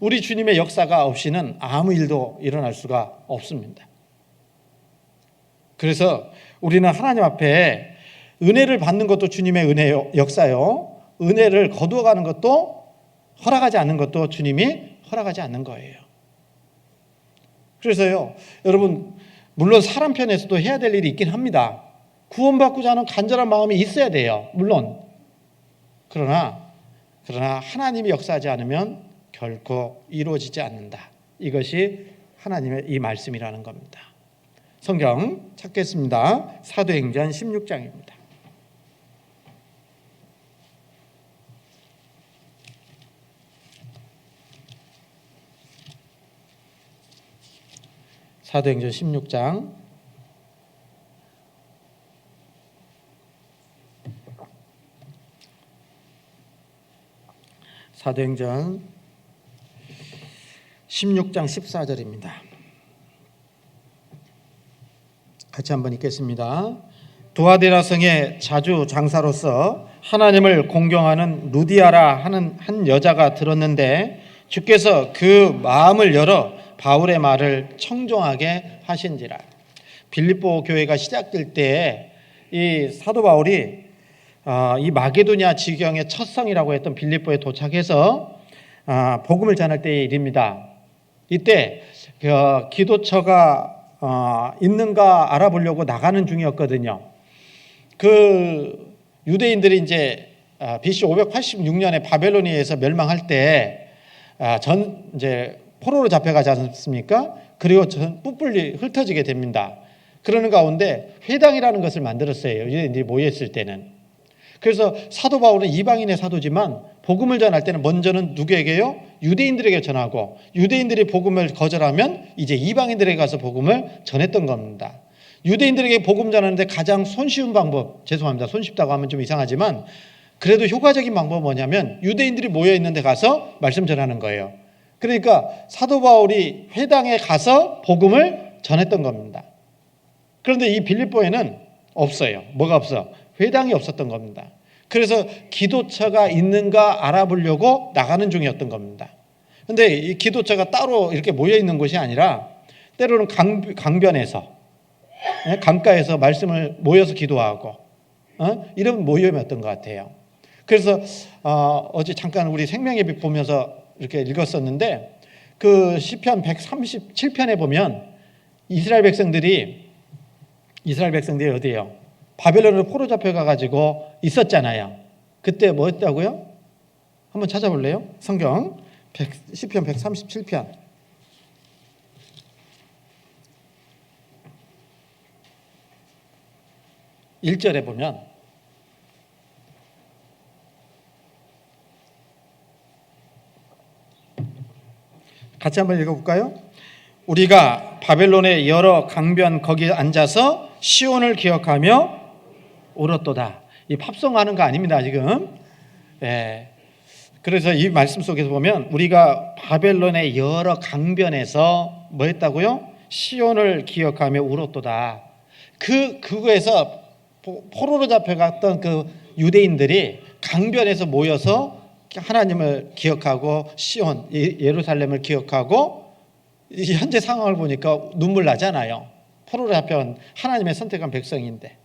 우리 주님의 역사가 없이는 아무 일도 일어날 수가 없습니다. 그래서 우리는 하나님 앞에 은혜를 받는 것도 주님의 은혜 역사요, 은혜를 거두어가는 것도, 허락하지 않는 것도 주님이 허락하지 않는 거예요. 그래서요, 여러분, 물론 사람 편에서도 해야 될 일이 있긴 합니다. 구원받고자 하는 간절한 마음이 있어야 돼요. 물론. 그러나 하나님이 역사하지 않으면 결코 이루어지지 않는다. 이것이 하나님의 이 말씀이라는 겁니다. 성경 찾겠습니다. 사도행전 16장입니다. 사도행전 16장 사도행전 16장 14절입니다. 같이 한번 읽겠습니다. 두아디라 성에 자주 장사로서 하나님을 공경하는 루디아라 하는 한 여자가 들었는데, 주께서 그 마음을 열어 바울의 말을 청종하게 하신지라. 빌립보 교회가 시작될 때 이 사도 바울이 이 마게도냐 지경의 첫 성이라고 했던 빌립보에 도착해서 복음을 전할 때의 일입니다. 이때 기도처가 있는가 알아보려고 나가는 중이었거든요. 그 유대인들이 이제 BC 586년에 바벨로니아에서 멸망할 때 이제 포로로 잡혀가지 않습니까? 그리고 뿔뿔이 흩어지게 됩니다. 그러는 가운데 회당이라는 것을 만들었어요. 유대인들이 모여있을 때는. 그래서 사도 바울은 이방인의 사도지만 복음을 전할 때는 먼저는 누구에게요? 유대인들에게 전하고, 유대인들이 복음을 거절하면 이제 이방인들에게 가서 복음을 전했던 겁니다. 유대인들에게 복음 전하는데 가장 손쉬운 방법, 죄송합니다, 손쉽다고 하면 좀 이상하지만 그래도 효과적인 방법은 뭐냐면 유대인들이 모여있는 데 가서 말씀 전하는 거예요. 그러니까 사도 바울이 회당에 가서 복음을 전했던 겁니다. 그런데 이 빌립보에는 없어요. 뭐가 없어? 회당이 없었던 겁니다. 그래서 기도처가 있는가 알아보려고 나가는 중이었던 겁니다. 그런데 이 기도처가 따로 이렇게 모여있는 곳이 아니라 때로는 강변에서, 강가에서 말씀을 모여서 기도하고 이런 모임이었던 것 같아요. 그래서 어제 잠깐 우리 생명예비 보면서 이렇게 읽었었는데, 그 시편 137편에 보면 이스라엘 백성들이 어디예요? 바벨론으로 포로 잡혀가가지고 있었잖아요. 그때 뭐 했다고요? 한번 찾아볼래요? 성경 시편 137편 1절에 보면 같이 한번 읽어볼까요? 우리가 바벨론의 여러 강변 거기에 앉아서 시온을 기억하며 울었도다. 이 팝송하는 거 아닙니다 지금. 예. 그래서 이 말씀 속에서 보면 우리가 바벨론의 여러 강변에서 뭐 했다고요? 시온을 기억하며 울었도다. 그거에서 포로로 잡혀갔던 그 유대인들이 강변에서 모여서 하나님을 기억하고 시온 예루살렘을 기억하고 현재 상황을 보니까 눈물 나잖아요. 포로로 잡혀온 하나님의 선택한 백성인데.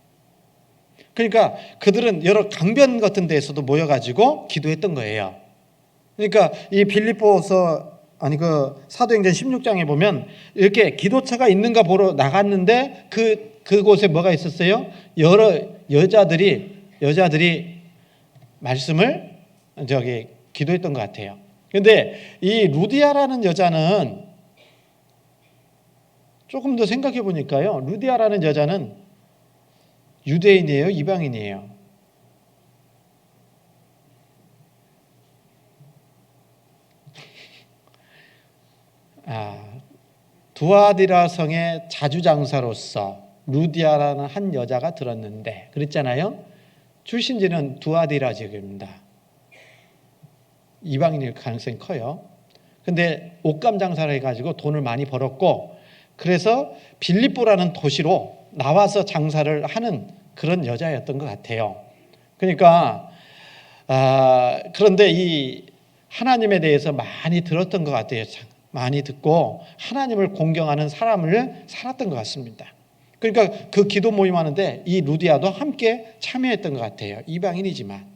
그러니까 그들은 여러 강변 같은 데에서도 모여가지고 기도했던 거예요. 그러니까 이 빌립보서 그 사도행전 16장에 보면 이렇게 기도처가 있는가 보러 나갔는데 그곳에 뭐가 있었어요? 여러 여자들이 말씀을 기도했던 것 같아요. 그런데 이 루디아라는 여자는 조금 더 생각해 보니까요, 루디아라는 여자는 유대인이에요, 이방인이에요? 두아디라 성의 자주장사로서 루디아라는 한 여자가 들었는데 그랬잖아요. 출신지는 두아디라 지역입니다. 이방인일 가능성이 커요. 근데 옷감 장사를 해가지고 돈을 많이 벌었고, 그래서 빌립보라는 도시로 나와서 장사를 하는 그런 여자였던 것 같아요. 그러니까 그런데 이 하나님에 대해서 많이 들었던 것 같아요. 많이 듣고 하나님을 공경하는 사람을 살았던 것 같습니다. 그러니까 그 기도 모임 하는데 이 루디아도 함께 참여했던 것 같아요. 이방인이지만.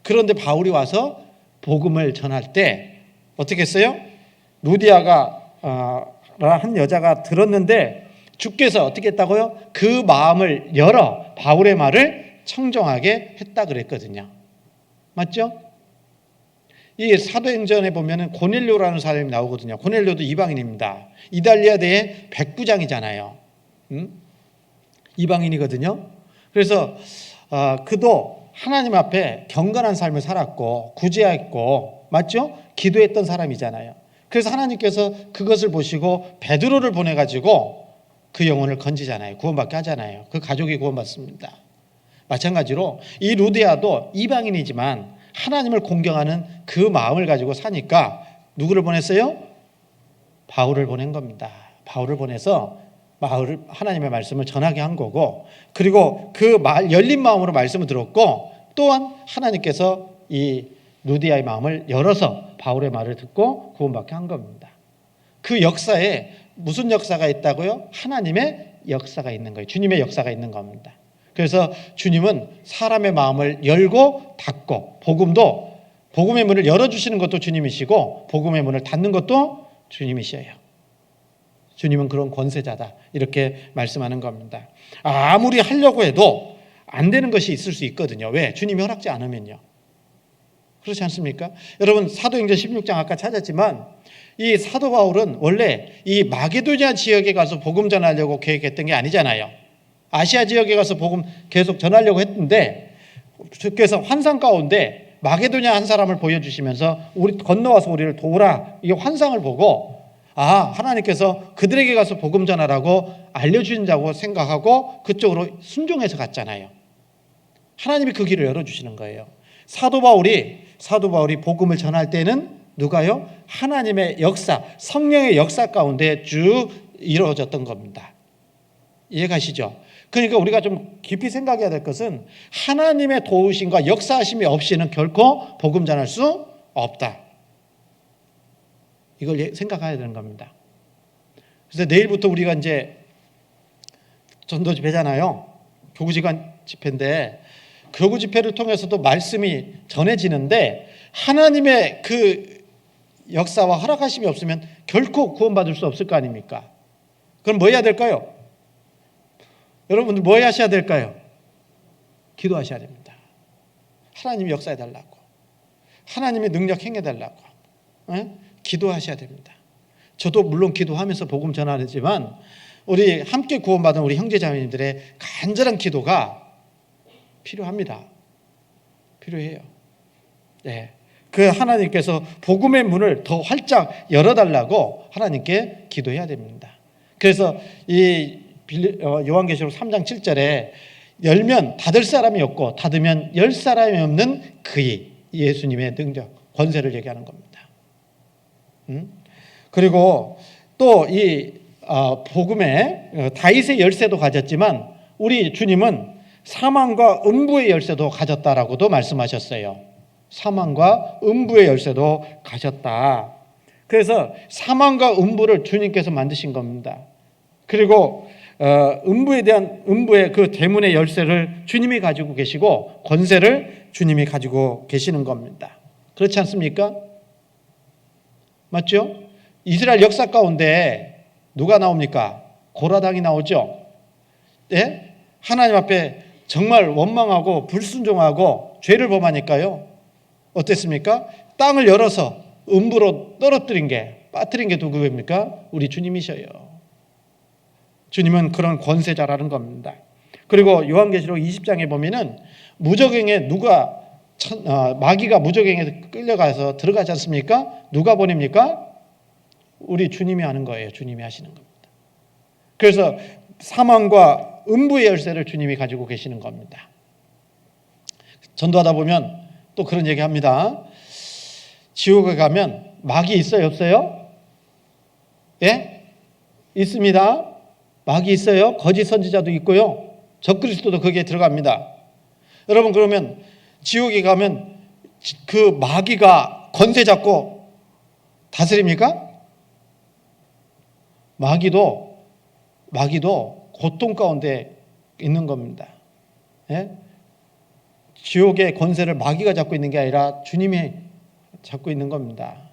그런데 바울이 와서 복음을 전할 때 어떻게 했어요? 루디아가 한 여자가 들었는데 주께서 어떻게 했다고요? 그 마음을 열어 바울의 말을 청정하게 했다 그랬거든요. 맞죠? 이 사도행전에 보면은 고넬료라는 사람이 나오거든요. 고넬료도 이방인입니다. 이달리아대의 백부장이잖아요. 이방인이거든요. 그래서 그도 하나님 앞에 경건한 삶을 살았고 구제했고, 맞죠? 기도했던 사람이잖아요. 그래서 하나님께서 그것을 보시고 베드로를 보내가지고 그 영혼을 건지잖아요. 구원받게 하잖아요. 그 가족이 구원받습니다. 마찬가지로 이 루디아도 이방인이지만 하나님을 공경하는 그 마음을 가지고 사니까 누구를 보냈어요? 바울을 보낸 겁니다. 바울을 보내서 하나님의 말씀을 전하게 한 거고, 그리고 그 열린 마음으로 말씀을 들었고, 또한 하나님께서 이 루디아의 마음을 열어서 바울의 말을 듣고 구원받게 한 겁니다. 그 역사에 무슨 역사가 있다고요? 하나님의 역사가 있는 거예요. 주님의 역사가 있는 겁니다. 그래서 주님은 사람의 마음을 열고 닫고, 복음의 문을 열어주시는 것도 주님이시고 복음의 문을 닫는 것도 주님이셔요. 주님은 그런 권세자다, 이렇게 말씀하는 겁니다. 아무리 하려고 해도 안 되는 것이 있을 수 있거든요. 왜? 주님이 허락지 않으면요. 그렇지 않습니까? 여러분, 사도행전 16장 아까 찾았지만 이 사도 바울은 원래 이 마게도냐 지역에 가서 복음 전하려고 계획했던 게 아니잖아요. 아시아 지역에 가서 복음 계속 전하려고 했는데 주께서 환상 가운데 마게도냐 한 사람을 보여주시면서 우리 건너와서 우리를 도우라, 이 환상을 보고 하나님께서 그들에게 가서 복음 전하라고 알려주신다고 생각하고 그쪽으로 순종해서 갔잖아요. 하나님이 그 길을 열어주시는 거예요. 사도 바울이 복음을 전할 때는 누가요? 하나님의 역사, 성령의 역사 가운데 쭉 이루어졌던 겁니다. 이해가시죠? 그러니까 우리가 좀 깊이 생각해야 될 것은 하나님의 도우심과 역사하심이 없이는 결코 복음 전할 수 없다. 이걸 생각해야 되는 겁니다. 그래서 내일부터 우리가 이제 전도 집회잖아요. 교구지간 집회인데 교구 집회를 통해서도 말씀이 전해지는데 하나님의 그 역사와 허락하심이 없으면 결코 구원받을 수 없을 거 아닙니까? 그럼 뭐 해야 될까요? 여러분들 뭐 하셔야 될까요? 기도하셔야 됩니다. 하나님이 역사해달라고, 하나님의 능력 행해달라고 기도하셔야 됩니다. 저도 물론 기도하면서 복음 전하지만 우리 함께 구원받은 우리 형제자매님들의 간절한 기도가 필요합니다. 필요해요. 네. 그 하나님께서 복음의 문을 더 활짝 열어달라고 하나님께 기도해야 됩니다. 그래서 이 요한계시록 3장 7절에 열면 닫을 사람이 없고 닫으면 열 사람이 없는 그의 예수님의 능력, 권세를 얘기하는 겁니다. 그리고 또 이 복음의 다윗의 열쇠도 가졌지만 우리 주님은 사망과 음부의 열쇠도 가졌다라고도 말씀하셨어요. 사망과 음부의 열쇠도 가졌다. 그래서 사망과 음부를 주님께서 만드신 겁니다. 그리고 음부의 그 대문의 열쇠를 주님이 가지고 계시고 권세를 주님이 가지고 계시는 겁니다. 그렇지 않습니까? 맞죠? 이스라엘 역사 가운데 누가 나옵니까? 고라당이 나오죠. 예? 하나님 앞에 정말 원망하고 불순종하고 죄를 범하니까요. 어땠습니까? 땅을 열어서 음부로 빠뜨린 게 누구입니까? 우리 주님이셔요. 주님은 그런 권세자라는 겁니다. 그리고 요한계시록 20장에 보면은 무저갱에 마귀가 무저갱에 끌려가서 들어가지 않습니까? 누가 보냅니까? 우리 주님이 하는 거예요. 주님이 하시는 겁니다. 그래서 사망과 음부의 열쇠를 주님이 가지고 계시는 겁니다. 전도하다 보면 또 그런 얘기 합니다. 지옥에 가면 마귀 있어요? 없어요? 예? 있습니다. 마귀 있어요. 거짓 선지자도 있고요. 적그리스도도 거기에 들어갑니다. 여러분, 그러면 지옥에 가면 그 마귀가 권세 잡고 다스립니까? 마귀도 고통 가운데 있는 겁니다. 예? 지옥의 권세를 마귀가 잡고 있는 게 아니라 주님이 잡고 있는 겁니다.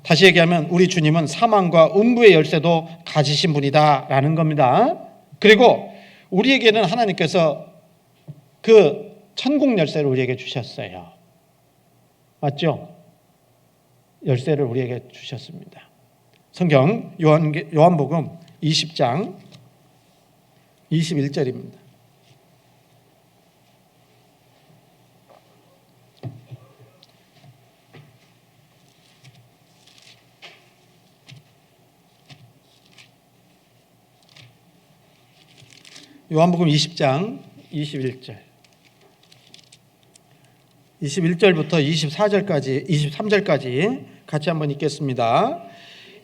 다시 얘기하면 우리 주님은 사망과 음부의 열쇠도 가지신 분이다라는 겁니다. 그리고 우리에게는 하나님께서 그 천국 열쇠를 우리에게 주셨어요. 맞죠? 열쇠를 우리에게 주셨습니다. 성경 요한복음 20장 21절입니다. 요한복음 20장 21절. 21절부터 24절까지 23절까지 같이 한번 읽겠습니다.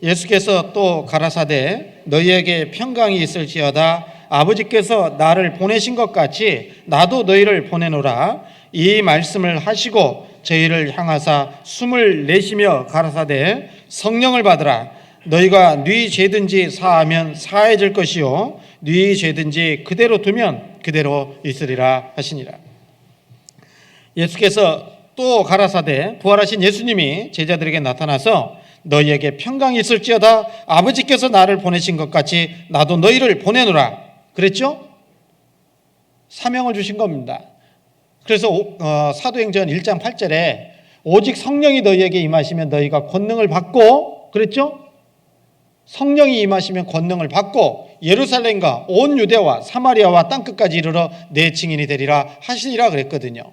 예수께서 또 가라사대 너희에게 평강이 있을지어다. 아버지께서 나를 보내신 것 같이 나도 너희를 보내노라. 이 말씀을 하시고 저희를 향하사 숨을 내쉬며 가라사대 성령을 받으라. 너희가 네 죄든지 사하면 사해질 것이요 네 죄든지 그대로 두면 그대로 있으리라 하시니라. 예수께서 또 가라사대 부활하신 예수님이 제자들에게 나타나서 너희에게 평강이 있을지어다. 아버지께서 나를 보내신 것 같이 나도 너희를 보내노라 그랬죠? 사명을 주신 겁니다. 그래서 사도행전 1장 8절에 오직 성령이 너희에게 임하시면 너희가 권능을 받고 그랬죠? 성령이 임하시면 권능을 받고 예루살렘과 온 유대와 사마리아와 땅끝까지 이르러 내 증인이 되리라 하시니라 그랬거든요.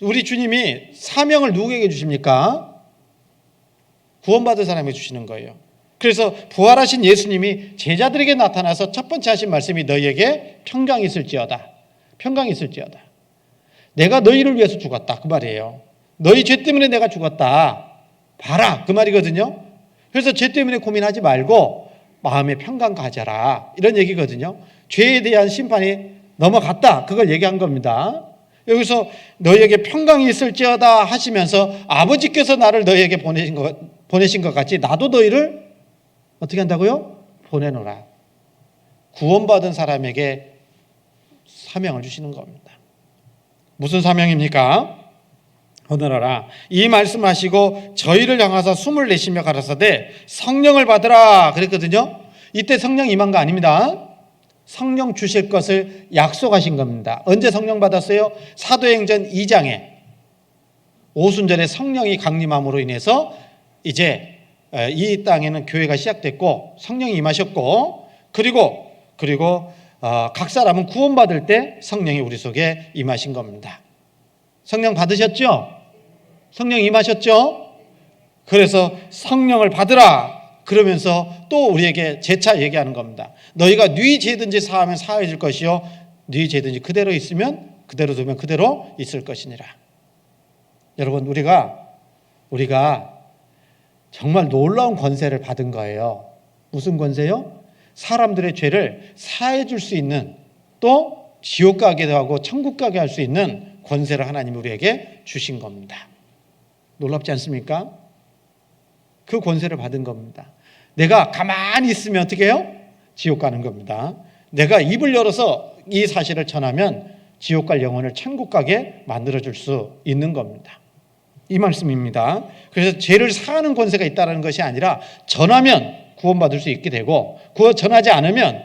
우리 주님이 사명을 누구에게 주십니까? 구원받은 사람에게 주시는 거예요. 그래서 부활하신 예수님이 제자들에게 나타나서 첫 번째 하신 말씀이 너희에게 평강이 있을지어다. 평강이 있을지어다. 내가 너희를 위해서 죽었다 그 말이에요. 너희 죄 때문에 내가 죽었다. 봐라 그 말이거든요. 그래서 죄 때문에 고민하지 말고 마음에 평강 가져라 이런 얘기거든요. 죄에 대한 심판이 넘어갔다 그걸 얘기한 겁니다. 여기서 너희에게 평강이 있을지어다 하시면서 아버지께서 나를 너희에게 보내신 것 같이 나도 너희를 어떻게 한다고요? 보내노라. 구원받은 사람에게 사명을 주시는 겁니다. 무슨 사명입니까? 보내노라. 이 말씀하시고 저희를 향하사 숨을 내쉬며 가라사대 성령을 받으라 그랬거든요. 이때 성령 임한 거 아닙니다. 성령 주실 것을 약속하신 겁니다. 언제 성령 받았어요? 사도행전 2장에 오순절에 성령이 강림함으로 인해서 이제 이 땅에는 교회가 시작됐고 성령이 임하셨고 그리고 각 사람은 구원받을 때 성령이 우리 속에 임하신 겁니다. 성령 받으셨죠? 성령 임하셨죠? 그래서 성령을 받으라 그러면서 또 우리에게 재차 얘기하는 겁니다. 너희가 네 죄든지 사하면 사해질 것이요 네 죄든지 그대로 있으면 그대로 두면 그대로 있을 것이니라. 여러분 우리가 정말 놀라운 권세를 받은 거예요. 무슨 권세요? 사람들의 죄를 사해 줄 수 있는 또 지옥 가게도 하고 천국 가게 할 수 있는 권세를 하나님이 우리에게 주신 겁니다. 놀랍지 않습니까? 그 권세를 받은 겁니다. 내가 가만히 있으면 어떻게 해요? 지옥 가는 겁니다. 내가 입을 열어서 이 사실을 전하면 지옥 갈 영혼을 천국 가게 만들어줄 수 있는 겁니다. 이 말씀입니다. 그래서 죄를 사하는 권세가 있다는 것이 아니라 전하면 구원받을 수 있게 되고 전하지 않으면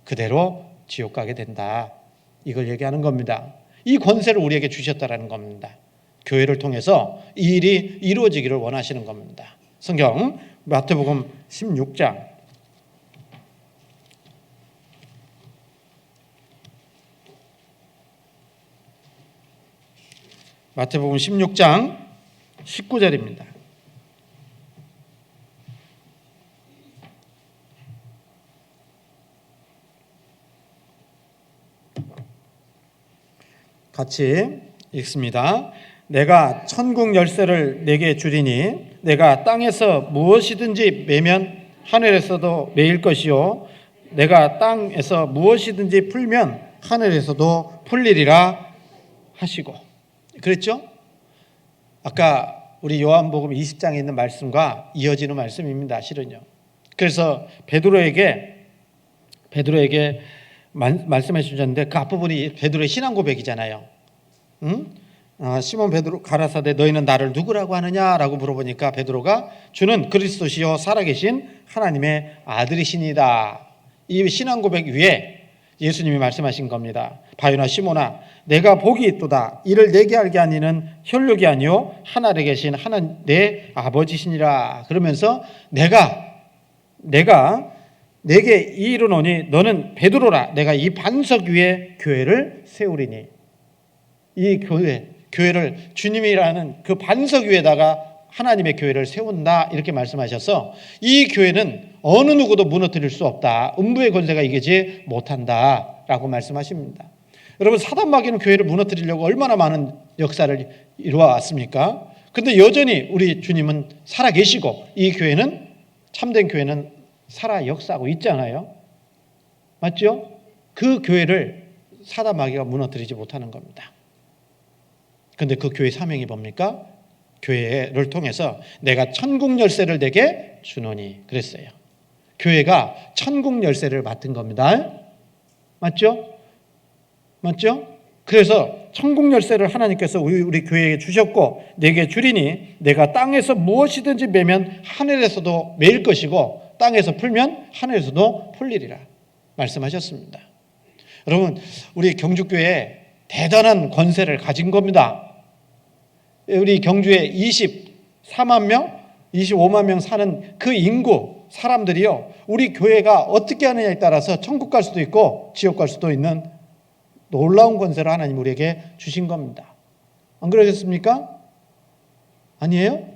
그대로 지옥 가게 된다. 이걸 얘기하는 겁니다. 이 권세를 우리에게 주셨다는 겁니다. 교회를 통해서 이 일이 이루어지기를 원하시는 겁니다. 성경 마태복음 16장 마태복음 16장 19절입니다. 같이 읽습니다. 내가 천국 열쇠를 내게 주리니 내가 땅에서 무엇이든지 매면 하늘에서도 매일 것이요 내가 땅에서 무엇이든지 풀면 하늘에서도 풀리리라 하시고 그랬죠? 아까 우리 요한복음 20장에 있는 말씀과 이어지는 말씀입니다. 실은요. 그래서 베드로에게 말씀해 주셨는데 그 앞부분이 베드로의 신앙 고백이잖아요. 응? 시몬 베드로 가라사대 너희는 나를 누구라고 하느냐라고 물어보니까 베드로가 주는 그리스도시요 살아계신 하나님의 아들이시니다. 이 신앙 고백 위에 예수님이 말씀하신 겁니다. 바요나 시몬아 내가 복이 있도다. 이를 내게 알게 하니는 혈육이 아니요 하늘에 계신 하나님 내 아버지시니라. 그러면서 내가 내게 이 일을 오니 너는 베드로라. 내가 이 반석 위에 교회를 세우리니. 이 교회를 주님이라는 그 반석 위에다가 하나님의 교회를 세운다 이렇게 말씀하셔서 이 교회는 어느 누구도 무너뜨릴 수 없다. 음부의 권세가 이기지 못한다라고 말씀하십니다. 여러분 사단 마귀는 교회를 무너뜨리려고 얼마나 많은 역사를 이루어왔습니까? 그런데 여전히 우리 주님은 살아계시고 이 교회는 참된 교회는 살아 역사하고 있잖아요. 맞죠? 그 교회를 사단 마귀가 무너뜨리지 못하는 겁니다. 그런데 그 교회 사명이 뭡니까? 교회를 통해서 내가 천국 열쇠를 내게 주노니 그랬어요. 교회가 천국 열쇠를 맡은 겁니다. 맞죠? 그래서 천국 열쇠를 하나님께서 우리 교회에 주셨고 내게 주리니 내가 땅에서 무엇이든지 매면 하늘에서도 매일 것이고 땅에서 풀면 하늘에서도 풀리리라 말씀하셨습니다. 여러분 우리 경주교회에 대단한 권세를 가진 겁니다. 우리 경주에 24만 명, 25만 명 사는 그 인구 사람들이요 우리 교회가 어떻게 하느냐에 따라서 천국 갈 수도 있고 지옥 갈 수도 있는 놀라운 권세를 하나님 우리에게 주신 겁니다. 안 그러겠습니까? 아니에요?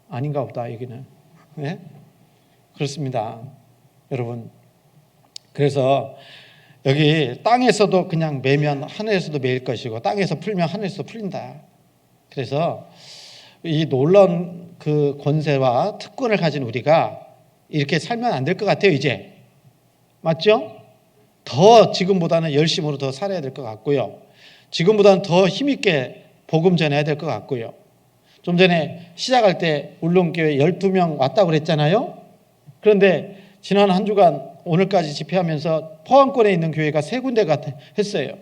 아닌가 보다 여기는. 네? 그렇습니다. 여러분 그래서 여기 땅에서도 그냥 매면 하늘에서도 매일 것이고 땅에서 풀면 하늘에서 풀린다. 그래서 이 놀라운 그 권세와 특권을 가진 우리가 이렇게 살면 안 될 것 같아요. 이제 맞죠? 더 지금보다는 열심으로 더 살아야 될 것 같고요. 지금보다는 더 힘있게 복음 전해야 될 것 같고요. 좀 전에 시작할 때 울릉교회 12명 왔다고 그랬잖아요. 그런데 지난 한 주간 오늘까지 집회하면서 포항권에 있는 교회가 3군데가 했어요.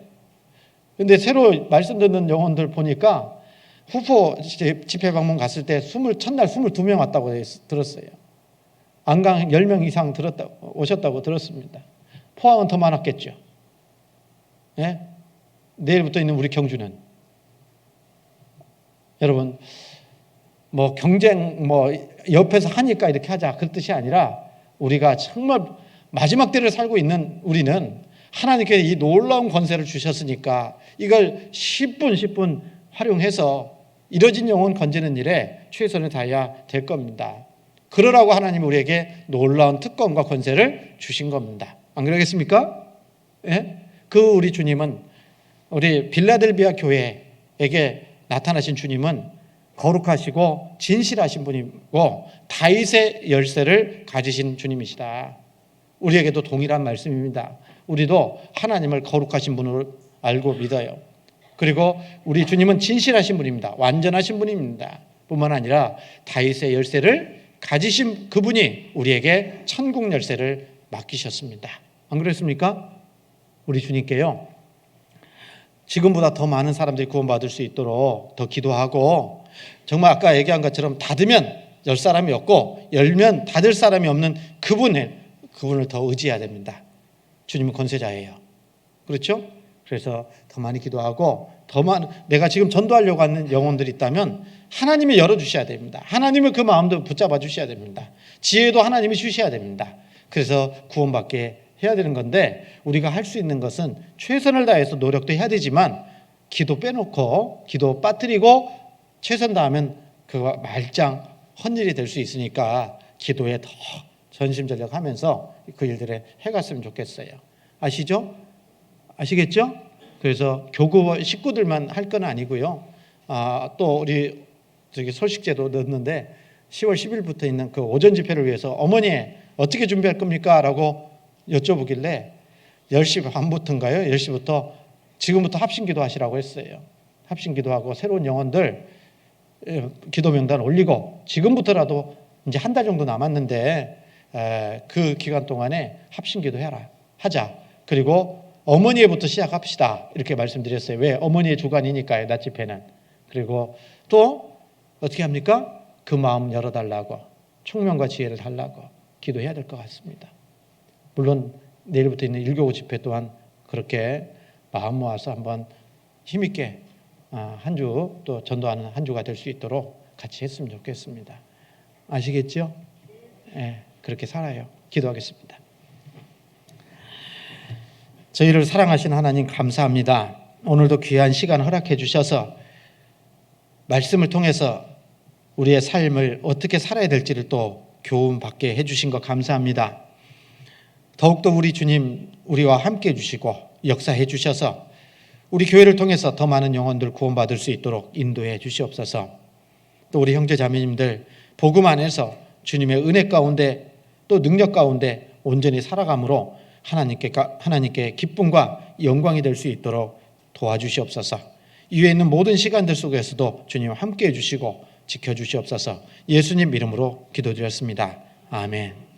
그런데 새로 말씀 듣는 영혼들 보니까 후포 집회 방문 갔을 때 첫날 22명 왔다고 들었어요. 안강 10명 이상 오셨다고 들었습니다. 포항은 더 많았겠죠. 네? 내일부터 있는 우리 경주는. 여러분 뭐 경쟁 뭐 옆에서 하니까 이렇게 하자 그런 뜻이 아니라 우리가 정말 마지막 때를 살고 있는 우리는 하나님께 이 놀라운 권세를 주셨으니까 이걸 10분 활용해서 이뤄진 영혼 건지는 일에 최선을 다해야 될 겁니다. 그러라고 하나님이 우리에게 놀라운 특권과 권세를 주신 겁니다. 안 그러겠습니까? 예? 그 우리 주님은 우리 빌라델비아 교회에게 나타나신 주님은 거룩하시고 진실하신 분이고 다윗의 열쇠를 가지신 주님이시다. 우리에게도 동일한 말씀입니다. 우리도 하나님을 거룩하신 분으로 알고 믿어요. 그리고 우리 주님은 진실하신 분입니다. 완전하신 분입니다. 뿐만 아니라 다윗의 열쇠를 가지신 그분이 우리에게 천국 열쇠를 맡기셨습니다. 안 그렇습니까? 우리 주님께요, 지금보다 더 많은 사람들이 구원받을 수 있도록 더 기도하고, 정말 아까 얘기한 것처럼 닫으면 열 사람이 없고 열면 닫을 사람이 없는 그분을 더 의지해야 됩니다. 주님은 권세자예요. 그렇죠? 그래서 더 많이 기도하고 내가 지금 전도하려고 하는 영혼들이 있다면 하나님이 열어주셔야 됩니다. 하나님을 그 마음도 붙잡아 주셔야 됩니다. 지혜도 하나님이 주셔야 됩니다. 그래서 구원받게 해야 되는 건데, 우리가 할 수 있는 것은 최선을 다해서 노력도 해야 되지만 기도 빼놓고 기도 빠뜨리고 최선 다하면 그거 말짱 헛일이 될 수 있으니까 기도에 더 전심전력하면서 그 일들에 해갔으면 좋겠어요. 아시죠? 아시겠죠? 그래서 교구 식구들만 할 건 아니고요. 또 우리 소식제도 넣었는데 10월 10일부터 있는 그 오전 집회를 위해서 어머니 어떻게 준비할 겁니까? 라고 여쭤보길래 10시 반부터인가요? 10시부터 지금부터 합심기도 하시라고 했어요. 합심기도하고 새로운 영혼들 기도 명단 올리고, 지금부터라도 이제 한 달 정도 남았는데 그 기간 동안에 합심기도 하자. 그리고 어머니에부터 시작합시다. 이렇게 말씀드렸어요. 왜? 어머니의 주관이니까요, 낮 집회는. 그리고 또 어떻게 합니까? 그 마음 열어달라고, 총명과 지혜를 달라고 기도해야 될 것 같습니다. 물론 내일부터 있는 1교구 집회 또한 그렇게 마음 모아서 한번 힘있게 한 주 또 전도하는 한 주가 될 수 있도록 같이 했으면 좋겠습니다. 아시겠죠? 네, 그렇게 살아요. 기도하겠습니다. 저희를 사랑하신 하나님 감사합니다. 오늘도 귀한 시간 허락해 주셔서 말씀을 통해서 우리의 삶을 어떻게 살아야 될지를 또 교훈받게 해주신 것 감사합니다. 더욱더 우리 주님 우리와 함께 해주시고 역사해 주셔서 우리 교회를 통해서 더 많은 영혼들 구원받을 수 있도록 인도해 주시옵소서. 또 우리 형제 자매님들 복음 안에서 주님의 은혜 가운데 또 능력 가운데 온전히 살아감으로 하나님께 기쁨과 영광이 될 수 있도록 도와주시옵소서. 이외에 있는 모든 시간들 속에서도 주님 함께 해주시고 지켜주시옵소서. 예수님 이름으로 기도드렸습니다. 아멘.